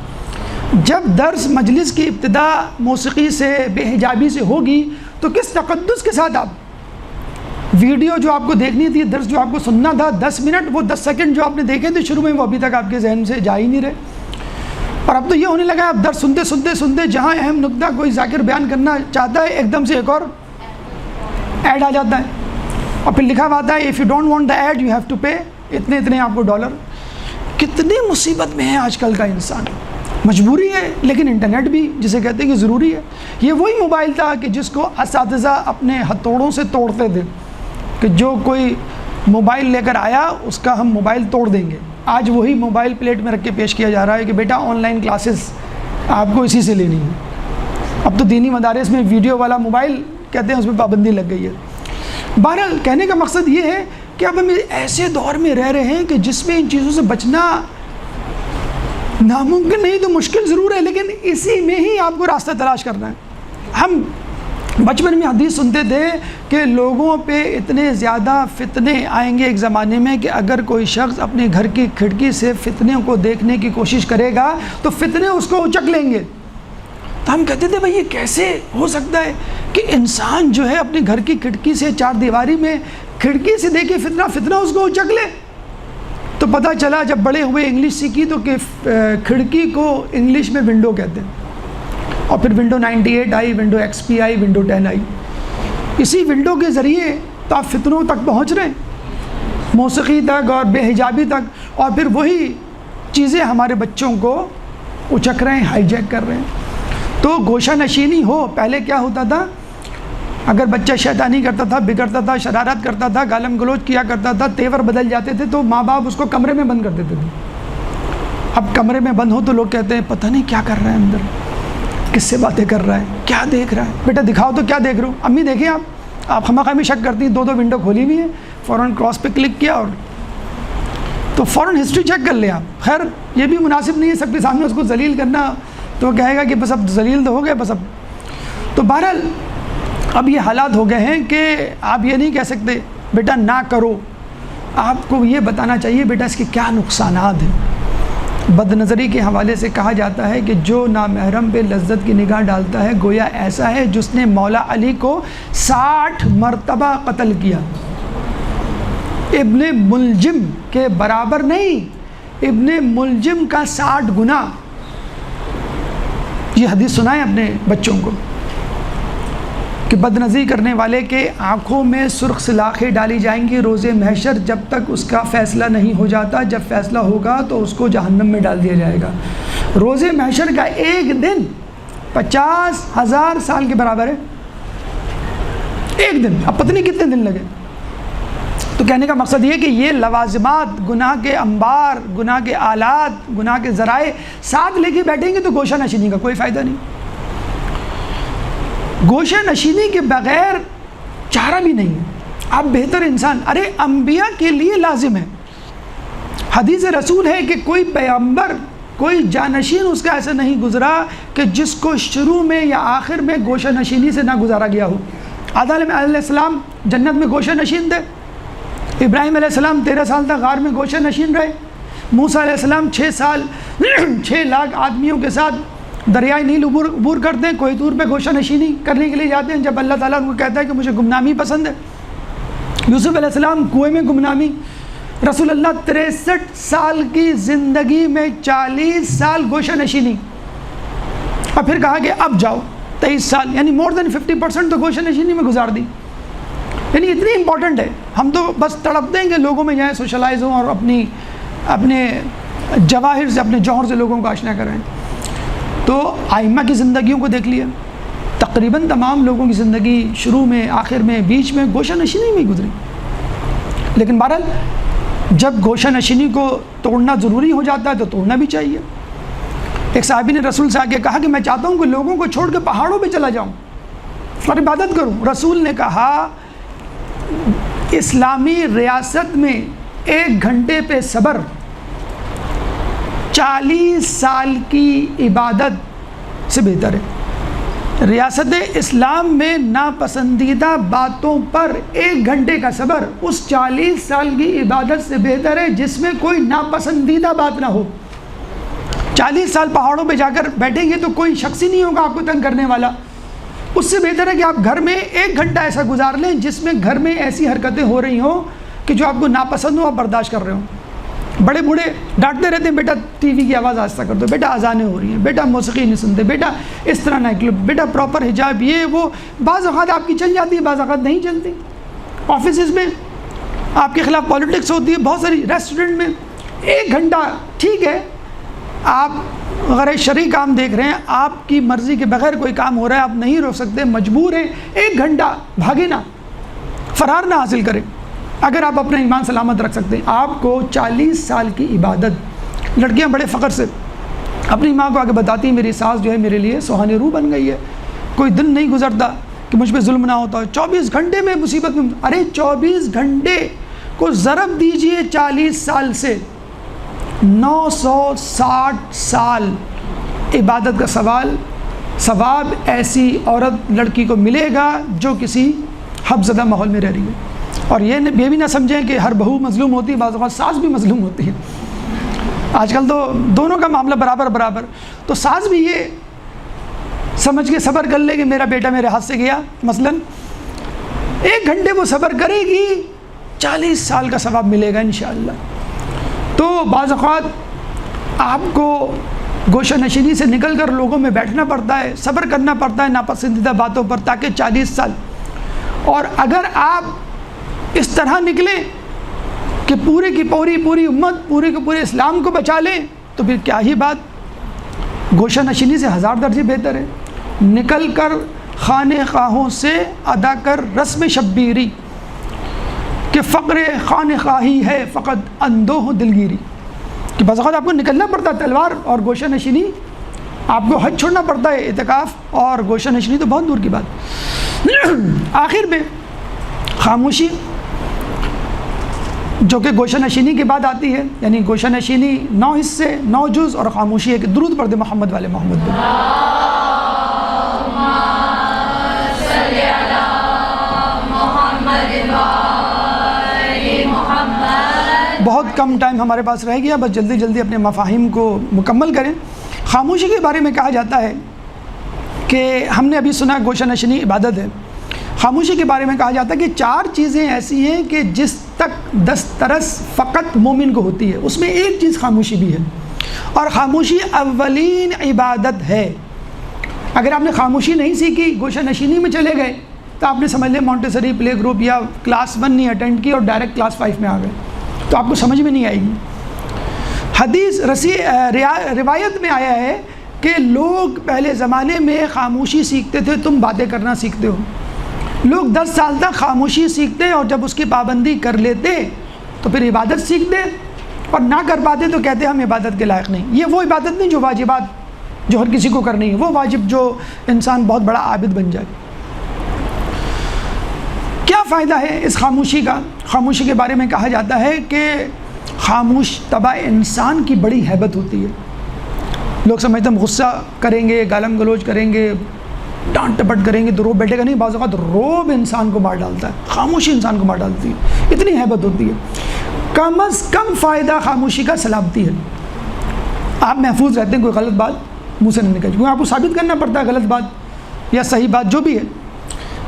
جب درس مجلس کی ابتدا موسیقی سے، بے حجابی سے ہوگی تو کس تقدس کے ساتھ آپ ویڈیو جو آپ کو دیکھنی تھی، درس جو آپ کو سننا تھا 10 منٹ، وہ 10 سیکنڈ جو آپ نے دیکھے تھے شروع میں وہ ابھی تک آپ کے ذہن سے جا ہی نہیں رہے. اور اب تو یہ ہونے لگا ہے اب درس سنتے سنتے سنتے جہاں اہم نقطہ کوئی ذاکر بیان کرنا چاہتا ہے ایک دم سے ایک اور ایڈ آ جاتا ہے اور پھر لکھا ہوا آتا ہے if you don't want the ad you have to pay اتنے آپ کو ڈالر. کتنی مصیبت میں ہے آج کل کا انسان. مجبوری ہے لیکن انٹرنیٹ بھی جسے کہتے ہیں کہ ضروری ہے. یہ وہی موبائل تھا کہ جس کو اساتذہ اپنے ہتھوڑوں سے توڑتے تھے کہ جو کوئی موبائل لے کر آیا اس کا ہم موبائل توڑ دیں گے. آج وہی موبائل پلیٹ میں رکھ کے پیش کیا جا رہا ہے کہ بیٹا آن لائن کلاسز آپ کو اسی سے لینی ہے. اب تو دینی مدارس میں ویڈیو والا موبائل کہتے ہیں اس پہ پابندی لگ گئی ہے. بہرحال کہنے کا مقصد یہ ہے کہ اب ہم ایسے دور میں رہ رہے ہیں کہ جس میں ان چیزوں سے بچنا ناممکن نہیں تو مشکل ضرور ہے، لیکن اسی میں ہی آپ کو راستہ تلاش کرنا ہے. ہم بچپن میں حدیث سنتے تھے کہ لوگوں پہ اتنے زیادہ فتنے آئیں گے ایک زمانے میں کہ اگر کوئی شخص اپنے گھر کی کھڑکی سے فتنے کو دیکھنے کی کوشش کرے گا تو فتنے اس کو اچک لیں گے. تو ہم کہتے تھے بھائی یہ کیسے ہو سکتا ہے کہ انسان جو ہے اپنے گھر کی کھڑکی سے چار دیواری میں کھڑکی سے دیکھے فتنہ اس کو اچک لے. تو پتہ چلا جب بڑے ہوئے انگلش سیکھی تو کہ کھڑکی کو انگلش میں ونڈو کہتے ہیں. اور پھر ونڈو 98 آئی، ونڈو XP آئی، ونڈو 10 آئی. اسی ونڈو کے ذریعے تو آپ فتنوں تک پہنچ رہے ہیں، موسیقی تک اور بے حجابی تک، اور پھر وہی چیزیں ہمارے بچوں کو اچک رہے ہیں، ہائی جیک کر رہے ہیں. تو گوشہ نشینی ہو. پہلے کیا ہوتا تھا، اگر بچہ شیطانی کرتا تھا، بگڑتا تھا، شرارت کرتا تھا، گالم گلوچ کیا کرتا تھا، تیور بدل جاتے تھے تو ماں باپ اس کو کمرے میں بند کر دیتے تھے. اب کمرے میں بند ہو تو لوگ کہتے ہیں پتہ نہیں کیا کر رہا ہے اندر، کس سے باتیں کر رہا ہے، کیا دیکھ رہا ہے. بیٹا دکھاؤ تو کیا دیکھ رہے ہو. امی دیکھیں آپ خواہ میں شک کرتی ہیں، 2 ونڈو کھولی ہوئی ہیں، فوراً کراس پہ کلک کیا اور تو فوراً ہسٹری چیک کر لیں آپ. خیر یہ بھی مناسب نہیں ہے سب کے سامنے اس کو ذلیل کرنا، تو کہے گا کہ بس اب ذلیل تو ہو گئے بس اب. تو بہرحال اب یہ حالات ہو گئے ہیں کہ آپ یہ نہیں کہہ سکتے بیٹا نہ کرو. آپ کو یہ بتانا چاہیے بیٹا اس کے کیا نقصانات ہیں. بد نظری کے حوالے سے کہا جاتا ہے کہ جو نامحرم پہ لذت کی نگاہ ڈالتا ہے گویا ایسا ہے جس نے مولا علی کو 60 مرتبہ قتل کیا. ابن ملجم کے برابر نہیں، ابن ملجم کا 60 گنا. یہ حدیث سنائیں اپنے بچوں کو کہ بد نظری کرنے والے کے آنکھوں میں سرخ سلاخیں ڈالی جائیں گی روز محشر جب تک اس کا فیصلہ نہیں ہو جاتا. جب فیصلہ ہوگا تو اس کو جہنم میں ڈال دیا جائے گا. روز محشر کا ایک دن 50,000 سال کے برابر ہے. ایک دن، اب پتہ نہیں کتنے دن لگے. تو کہنے کا مقصد یہ کہ یہ لوازمات، گناہ کے انبار، گناہ کے آلات، گناہ کے ذرائع ساتھ لے کے بیٹھیں گے تو گوشہ نشینی کا کوئی فائدہ نہیں. گوشہ نشینی کے بغیر چارہ بھی نہیں ہے. آپ بہتر انسان، ارے انبیاء کے لیے لازم ہے. حدیث رسول ہے کہ کوئی پیغمبر، کوئی جانشین اس کا ایسا نہیں گزرا کہ جس کو شروع میں یا آخر میں گوشہ نشینی سے نہ گزارا گیا ہو. آدم علیہ السلام جنت میں گوشہ نشین تھے. ابراہیم علیہ السلام 13 سال تک غار میں گوشہ نشین رہے. موسیٰ علیہ السلام 6 سال 6 لاکھ آدمیوں کے ساتھ دریائے نیل عبور کرتے ہیں. کوہ طور پہ گوشہ نشینی کرنے کے لیے جاتے ہیں جب اللہ تعالیٰ ان کو کہتا ہے کہ مجھے گمنامی پسند ہے. یوسف علیہ السلام کنویں میں گمنامی. رسول اللہ 63 سال کی زندگی میں 40 سال گوشہ نشینی، اور پھر کہا کہ اب جاؤ 23 سال، یعنی مور دین 50% تو گوشہ نشینی میں گزار دی. یعنی اتنی امپورٹنٹ ہے. ہم تو بس تڑپ دیں کہ لوگوں میں جائیں، سوشلائز ہوں اور اپنے جواہر سے، اپنے جوہر سے لوگوں کو آشنا کرائیں. تو ائمہ کی زندگیوں کو دیکھ لیا، تقریباً تمام لوگوں کی زندگی شروع میں، آخر میں، بیچ میں گوشہ نشینی میں گزری. لیکن بہرحال جب گوشہ نشینی کو توڑنا ضروری ہو جاتا ہے تو توڑنا بھی چاہیے. ایک صحابی نے رسول سے آ کے کہا کہ میں چاہتا ہوں کہ لوگوں کو چھوڑ کے پہاڑوں پہ چلا جاؤں اور عبادت کروں. رسول نے کہا اسلامی ریاست میں 1 گھنٹے پہ صبر 40 سال کی عبادت سے بہتر ہے. ریاست اسلام میں ناپسندیدہ باتوں پر 1 گھنٹے کا صبر اس 40 سال کی عبادت سے بہتر ہے جس میں کوئی ناپسندیدہ بات نہ ہو. 40 سال پہاڑوں پہ جا کر بیٹھیں گے تو کوئی شخص ہی نہیں ہوگا آپ کو تنگ کرنے والا. اس سے بہتر ہے کہ آپ گھر میں 1 گھنٹہ ایسا گزار لیں جس میں گھر میں ایسی حرکتیں ہو رہی ہوں کہ جو آپ کو ناپسند ہو، آپ برداشت کر رہے ہوں. بڑے بوڑھے ڈانٹتے رہتے ہیں، بیٹا ٹی وی کی آواز آہستہ کر دو، بیٹا اذانیں ہو رہی ہیں، بیٹا موسیقی نہیں سنتے، بیٹا اس طرح نہ کلو، بیٹا پراپر حجاب، یہ وہ. بعض اوقات آپ کی چل جاتی ہے، بعض اوقات نہیں چلتی. آفیسز میں آپ کے خلاف پالیٹکس ہوتی ہے، بہت ساری. ریسٹورنٹ میں 1 گھنٹہ ٹھیک ہے، آپ غیر شرعی کام دیکھ رہے ہیں، آپ کی مرضی کے بغیر کوئی کام ہو رہا ہے، آپ نہیں روک سکتے، مجبور ہیں. 1 گھنٹہ بھاگے نہ، فرار نہ حاصل کریں اگر آپ اپنا ایمان سلامت رکھ سکتے ہیں. آپ کو 40 سال کی عبادت. لڑکیاں بڑے فخر سے اپنی ماں کو آگے بتاتی ہیں میری ساس جو ہے میرے لیے سوہانی روح بن گئی ہے، کوئی دن نہیں گزرتا کہ مجھ پہ ظلم نہ ہوتا. 24 گھنٹے میں مصیبت میں. ارے 24 گھنٹے کو ضرب دیجئے 40 سال سے، 960 سال عبادت کا ثواب ایسی عورت لڑکی کو ملے گا جو کسی حب زدہ ماحول میں رہ رہی ہے. اور یہ بھی نہ سمجھیں کہ ہر بہو مظلوم ہوتی ہے، بعض اوقات ساس بھی مظلوم ہوتی ہے. آج کل تو دونوں کا معاملہ برابر. تو ساس بھی یہ سمجھ کے صبر کر لے کہ میرا بیٹا میرے ہاتھ سے گیا، مثلا 1 گھنٹے وہ صبر کرے گی، 40 سال کا ثواب ملے گا انشاءاللہ. تو بعض اوقات آپ کو گوشہ نشینی سے نکل کر لوگوں میں بیٹھنا پڑتا ہے، صبر کرنا پڑتا ہے ناپسندیدہ باتوں پر، تاکہ 40 سال. اور اگر آپ اس طرح نکلیں کہ پورے کی پوری امت، پورے کے پورے اسلام کو بچا لیں تو پھر کیا ہی بات. گوشہ نشینی سے 1000 درجے بہتر ہے. نکل کر خانہ خواہوں سے ادا کر رسم شبیری کہ فقر خانہ خواہی ہے فقط اندوہ دلگیری. کہ بس اوقات آپ کو نکلنا پڑتا ہے تلوار اور گوشہ نشینی، آپ کو حج چھوڑنا پڑتا ہے، اعتکاف اور گوشہ نشینی تو بہت دور کی بات. آخر میں خاموشی جو کہ گوشہ نشینی کے بعد آتی ہے، یعنی گوشہ نشینی 9 حصے 9 جز، اور خاموشی ہے کہ درود پڑھ دے محمد والے محمد پہ. بہت کم ٹائم ہمارے پاس رہ گیا، بس جلدی جلدی اپنے مفاہیم کو مکمل کریں۔ خاموشی کے بارے میں کہا جاتا ہے کہ ہم نے ابھی سنا گوشہ نشینی عبادت ہے۔ خاموشی کے بارے میں کہا جاتا ہے کہ 4 چیزیں ایسی ہیں کہ جس تک دسترس فقط مومن کو ہوتی ہے، اس میں ایک چیز خاموشی بھی ہے، اور خاموشی اولین عبادت ہے۔ اگر آپ نے خاموشی نہیں سیکھی، گوشہ نشینی میں چلے گئے، تو آپ نے سمجھ لیں مونٹیسری پلے گروپ یا کلاس 1 نہیں اٹینڈ کی اور ڈائریکٹ کلاس 5 میں آ گئے، تو آپ کو سمجھ میں نہیں آئے گی۔ حدیث روایت میں آیا ہے کہ لوگ پہلے زمانے میں خاموشی سیکھتے تھے، تم باتیں کرنا سیکھتے ہو۔ لوگ 10 سال تک خاموشی سیکھتے اور جب اس کی پابندی کر لیتے تو پھر عبادت سیکھتے، اور نہ کر پاتے تو کہتے ہم عبادت کے لائق نہیں۔ یہ وہ عبادت نہیں جو واجبات جو ہر کسی کو کرنی ہے، وہ واجب جو انسان بہت بڑا عابد بن جائے۔ کیا فائدہ ہے اس خاموشی کا؟ خاموشی کے بارے میں کہا جاتا ہے کہ خاموش طبع انسان کی بڑی ہیبت ہوتی ہے۔ لوگ سمجھتے ہیں غصہ کریں گے، گالم گلوچ کریں گے، ڈانٹ ٹپٹ کریں گے تو روب بیٹھے گا نہیں، بعض اوقات روب انسان کو مار ڈالتا ہے، خاموشی انسان کو مار ڈالتی ہے، اتنی ہیبت ہوتی ہے۔ کم از کم فائدہ خاموشی کا سلامتی ہے، آپ محفوظ رہتے ہیں، کوئی غلط بات منہ سے نہیں نکلتی، کیونکہ آپ کو ثابت کرنا پڑتا ہے غلط بات یا صحیح بات جو بھی ہے۔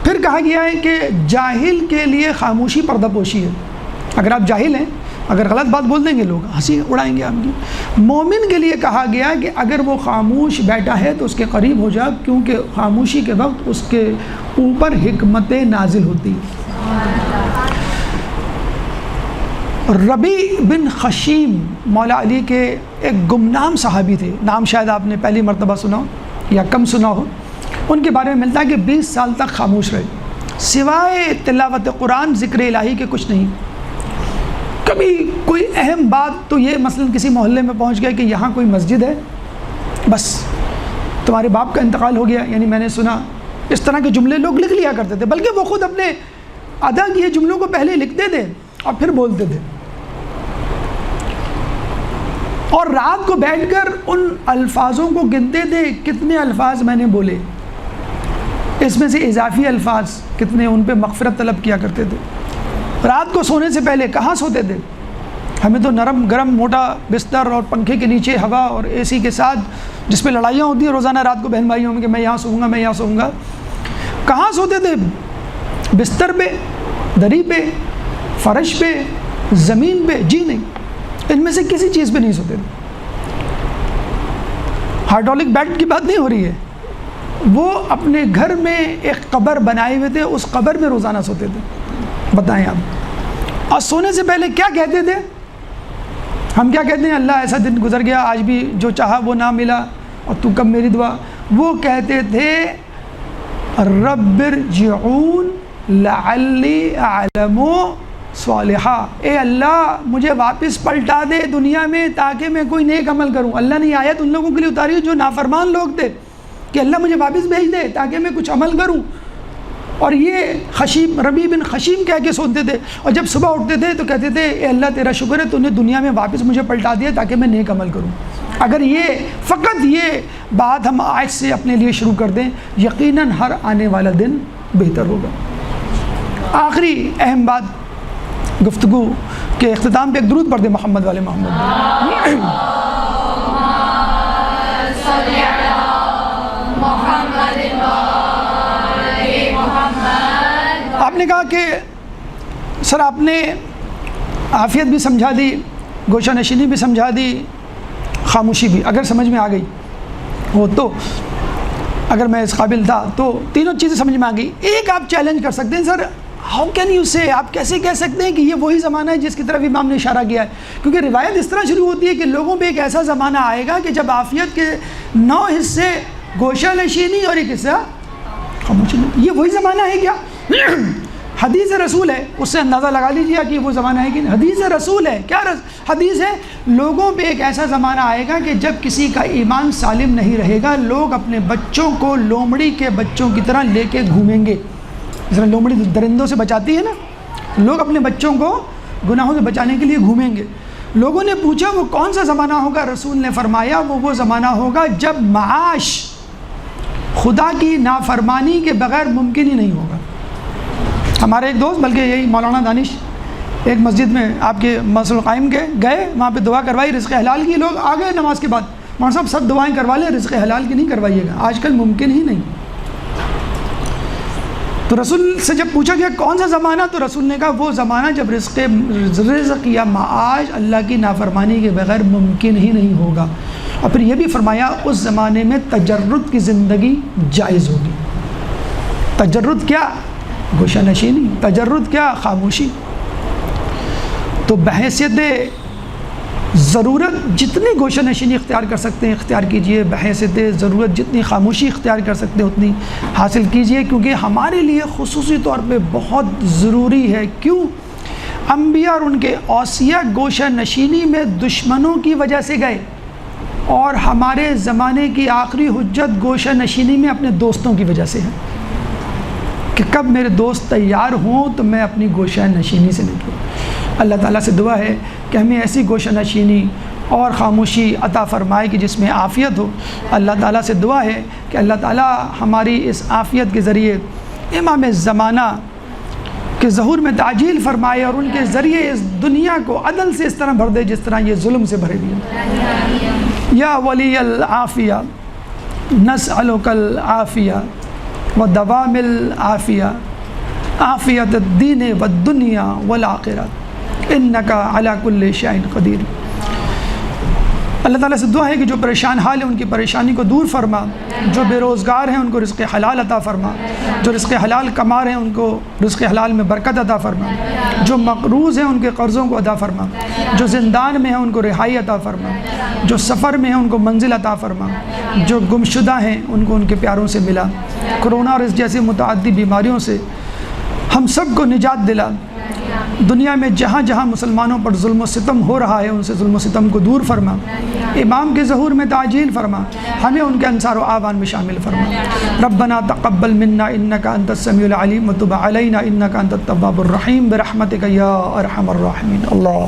پھر کہا گیا ہے کہ جاہل کے لیے خاموشی پردہ پوشی ہے۔ اگر آپ جاہل ہیں، اگر غلط بات بول دیں گے لوگ ہنسی اڑائیں گے آپ کی۔ مومن کے لیے کہا گیا کہ اگر وہ خاموش بیٹھا ہے تو اس کے قریب ہو جا، کیونکہ خاموشی کے وقت اس کے اوپر حکمت نازل ہوتی ہے۔ ربی بن خشیم مولا علی کے ایک گمنام صحابی تھے، نام شاید آپ نے پہلی مرتبہ سنا ہو یا کم سنا ہو۔ ان کے بارے میں ملتا ہے کہ 20 سال تک خاموش رہے، سوائے تلاوت قرآن، ذکر الہی کے کچھ نہیں۔ کبھی کوئی اہم بات تو یہ مثلا کسی محلے میں پہنچ گیا کہ یہاں کوئی مسجد ہے، بس تمہارے باپ کا انتقال ہو گیا، یعنی میں نے سنا، اس طرح کے جملے لوگ لکھ لیا کرتے تھے، بلکہ وہ خود اپنے ادا کیے جملوں کو پہلے لکھتے تھے اور پھر بولتے تھے، اور رات کو بیٹھ کر ان الفاظوں کو گنتے تھے، کتنے الفاظ میں نے بولے، اس میں سے اضافی الفاظ کتنے، ان پہ مغفرت طلب کیا کرتے تھے۔ رات کو سونے سے پہلے کہاں سوتے تھے؟ ہمیں تو نرم گرم موٹا بستر اور پنکھے کے نیچے ہوا اور اے سی کے ساتھ، جس پہ لڑائیاں ہوتی ہیں روزانہ رات کو بہن بھائیوں میں کہ میں یہاں سوؤں گا، میں یہاں سوؤں گا۔ کہاں سوتے تھے؟ بستر پہ، دری پہ، فرش پہ، زمین پہ؟ جی نہیں، ان میں سے کسی چیز پہ نہیں سوتے تھے۔ ہائیڈرولک بیڈ کی بات نہیں ہو رہی ہے، وہ اپنے گھر میں ایک قبر بنائے ہوئے تھے، اس قبر میں روزانہ سوتے تھے۔ بتائیں آپ، اور سونے سے پہلے کیا کہتے تھے؟ ہم کیا کہتے ہیں؟ اللہ ایسا دن گزر گیا، آج بھی جو چاہا وہ نہ ملا، اور تو کب میری دعا؟ وہ کہتے تھے رب ارجعون لعلی اعلم صالحا، اے اللہ مجھے واپس پلٹا دے دنیا میں تاکہ میں کوئی نیک عمل کروں۔ اللہ نے آیت ان لوگوں کے لیے اتاری جو نافرمان لوگ تھے کہ اللہ مجھے واپس بھیج دے تاکہ میں کچھ عمل کروں، اور یہ خشیم، ربی بن خشیم کہہ کے سوتے تھے، اور جب صبح اٹھتے تھے تو کہتے تھے اے اللہ تیرا شکر ہے تو نے دنیا میں واپس مجھے پلٹا دیا تاکہ میں نیک عمل کروں۔ اگر یہ فقط یہ بات ہم آج سے اپنے لیے شروع کر دیں، یقیناً ہر آنے والا دن بہتر ہوگا۔ آخری اہم بات گفتگو کے اختتام پہ ایک درود پڑھ دیں محمد والے محمد۔ آپ نے کہا کہ سر آپ نے عافیت بھی سمجھا دی، گوشہ نشینی بھی سمجھا دی، خاموشی بھی، اگر سمجھ میں آ گئی وہ تو، اگر میں اس قابل تھا تو تینوں چیزیں سمجھ میں آ گئی۔ ایک آپ چیلنج کر سکتے ہیں، سر ہاؤ کین یو سے، آپ کیسے کہہ سکتے ہیں کہ یہ وہی زمانہ ہے جس کی طرف امام نے اشارہ کیا ہے؟ کیونکہ روایت اس طرح شروع ہوتی ہے کہ لوگوں پہ ایک ایسا زمانہ آئے گا کہ جب عافیت کے 9 حصے گوشہ نشینی اور ایک حصہ خاموشی، یہ وہی زمانہ ہے کیا؟ حدیث رسول ہے، اس سے اندازہ لگا لیجیے کہ وہ زمانہ ہے کہ حدیث رسول ہے۔ کیا حدیث ہے؟ لوگوں پہ ایک ایسا زمانہ آئے گا کہ جب کسی کا ایمان سالم نہیں رہے گا، لوگ اپنے بچوں کو لومڑی کے بچوں کی طرح لے کے گھومیں گے، جس طرح لومڑی درندوں سے بچاتی ہے نا، لوگ اپنے بچوں کو گناہوں سے بچانے کے لیے گھومیں گے۔ لوگوں نے پوچھا وہ کون سا زمانہ ہوگا؟ رسول نے فرمایا وہ زمانہ ہوگا جب معاش خدا کی نافرمانی کے بغیر ممکن ہی نہیں ہوگا۔ ہمارے ایک دوست، بلکہ یہی مولانا دانش ایک مسجد میں آپ کے مسجد القائم گئے وہاں پہ دعا کروائی رزق حلال کی، لوگ آ گئے نماز کے بعد، مولانا صاحب سب دعائیں کروا لیں، رزق حلال کی نہیں کروائیے گا، آج کل ممکن ہی نہیں۔ تو رسول سے جب پوچھا گیا کون سا زمانہ، تو رسول نے کہا وہ زمانہ جب رزق یا معاش اللہ کی نافرمانی کے بغیر ممکن ہی نہیں ہوگا، اور پھر یہ بھی فرمایا اس زمانے میں تجرد کی زندگی جائز ہوگی۔ تجرد کیا؟ گوشہ نشینی، تجرد کیا؟ خاموشی۔ تو بحیثیت ضرورت جتنی گوشہ نشینی اختیار کر سکتے ہیں اختیار کیجئے، بحیثیت ضرورت جتنی خاموشی اختیار کر سکتے ہیں اتنی حاصل کیجئے، کیونکہ ہمارے لیے خصوصی طور پہ بہت ضروری ہے۔ کیوں؟ انبیاء اور ان کے اوصیاء گوشہ نشینی میں دشمنوں کی وجہ سے گئے، اور ہمارے زمانے کی آخری حجت گوشہ نشینی میں اپنے دوستوں کی وجہ سے ہے کہ کب میرے دوست تیار ہوں تو میں اپنی گوشہ نشینی سے نکلوں۔ اللہ تعالیٰ سے دعا ہے کہ ہمیں ایسی گوشہ نشینی اور خاموشی عطا فرمائے کہ جس میں عافیت ہو۔ اللہ تعالیٰ سے دعا ہے کہ اللہ تعالیٰ ہماری اس عافیت کے ذریعے امام زمانہ کے ظہور میں تعجیل فرمائے، اور ان کے ذریعے اس دنیا کو عدل سے اس طرح بھر دے جس طرح یہ ظلم سے بھرے دیے۔ یا ولی العافیہ نسألک العافیہ ودوام العافیہ عافیت الدین والدنیا والآخرہ انک علی کل شیء قدیر۔ اللہ تعالیٰ سے دعا ہے کہ جو پریشان حال ہیں ان کی پریشانی کو دور فرما، جو بے روزگار ہیں ان کو رزق حلال عطا فرما، جو رزق حلال کما رہے ہیں ان کو رزق حلال میں برکت عطا فرما، جو مقروض ہیں ان کے قرضوں کو ادا فرما، جو زندان میں ہیں ان کو رہائی عطا فرما، جو سفر میں ہیں ان کو منزل عطا فرما، جو گمشدہ ہیں ان کو ان کے پیاروں سے ملا، کرونا اور اس جیسی متعدی بیماریوں سے ہم سب کو نجات دلا، دنیا میں جہاں جہاں مسلمانوں پر ظلم و ستم ہو رہا ہے ان سے ظلم و ستم کو دور فرما، امام کے ظہور میں تعجیل فرما، ہمیں ان کے انصار و آوان میں شامل فرما۔ ربنا تقبل منا انک انت السمیع العلیم وتب علینا انک انت التواب الرحیم برحمتک یا ارحم الراحمین۔ اللہ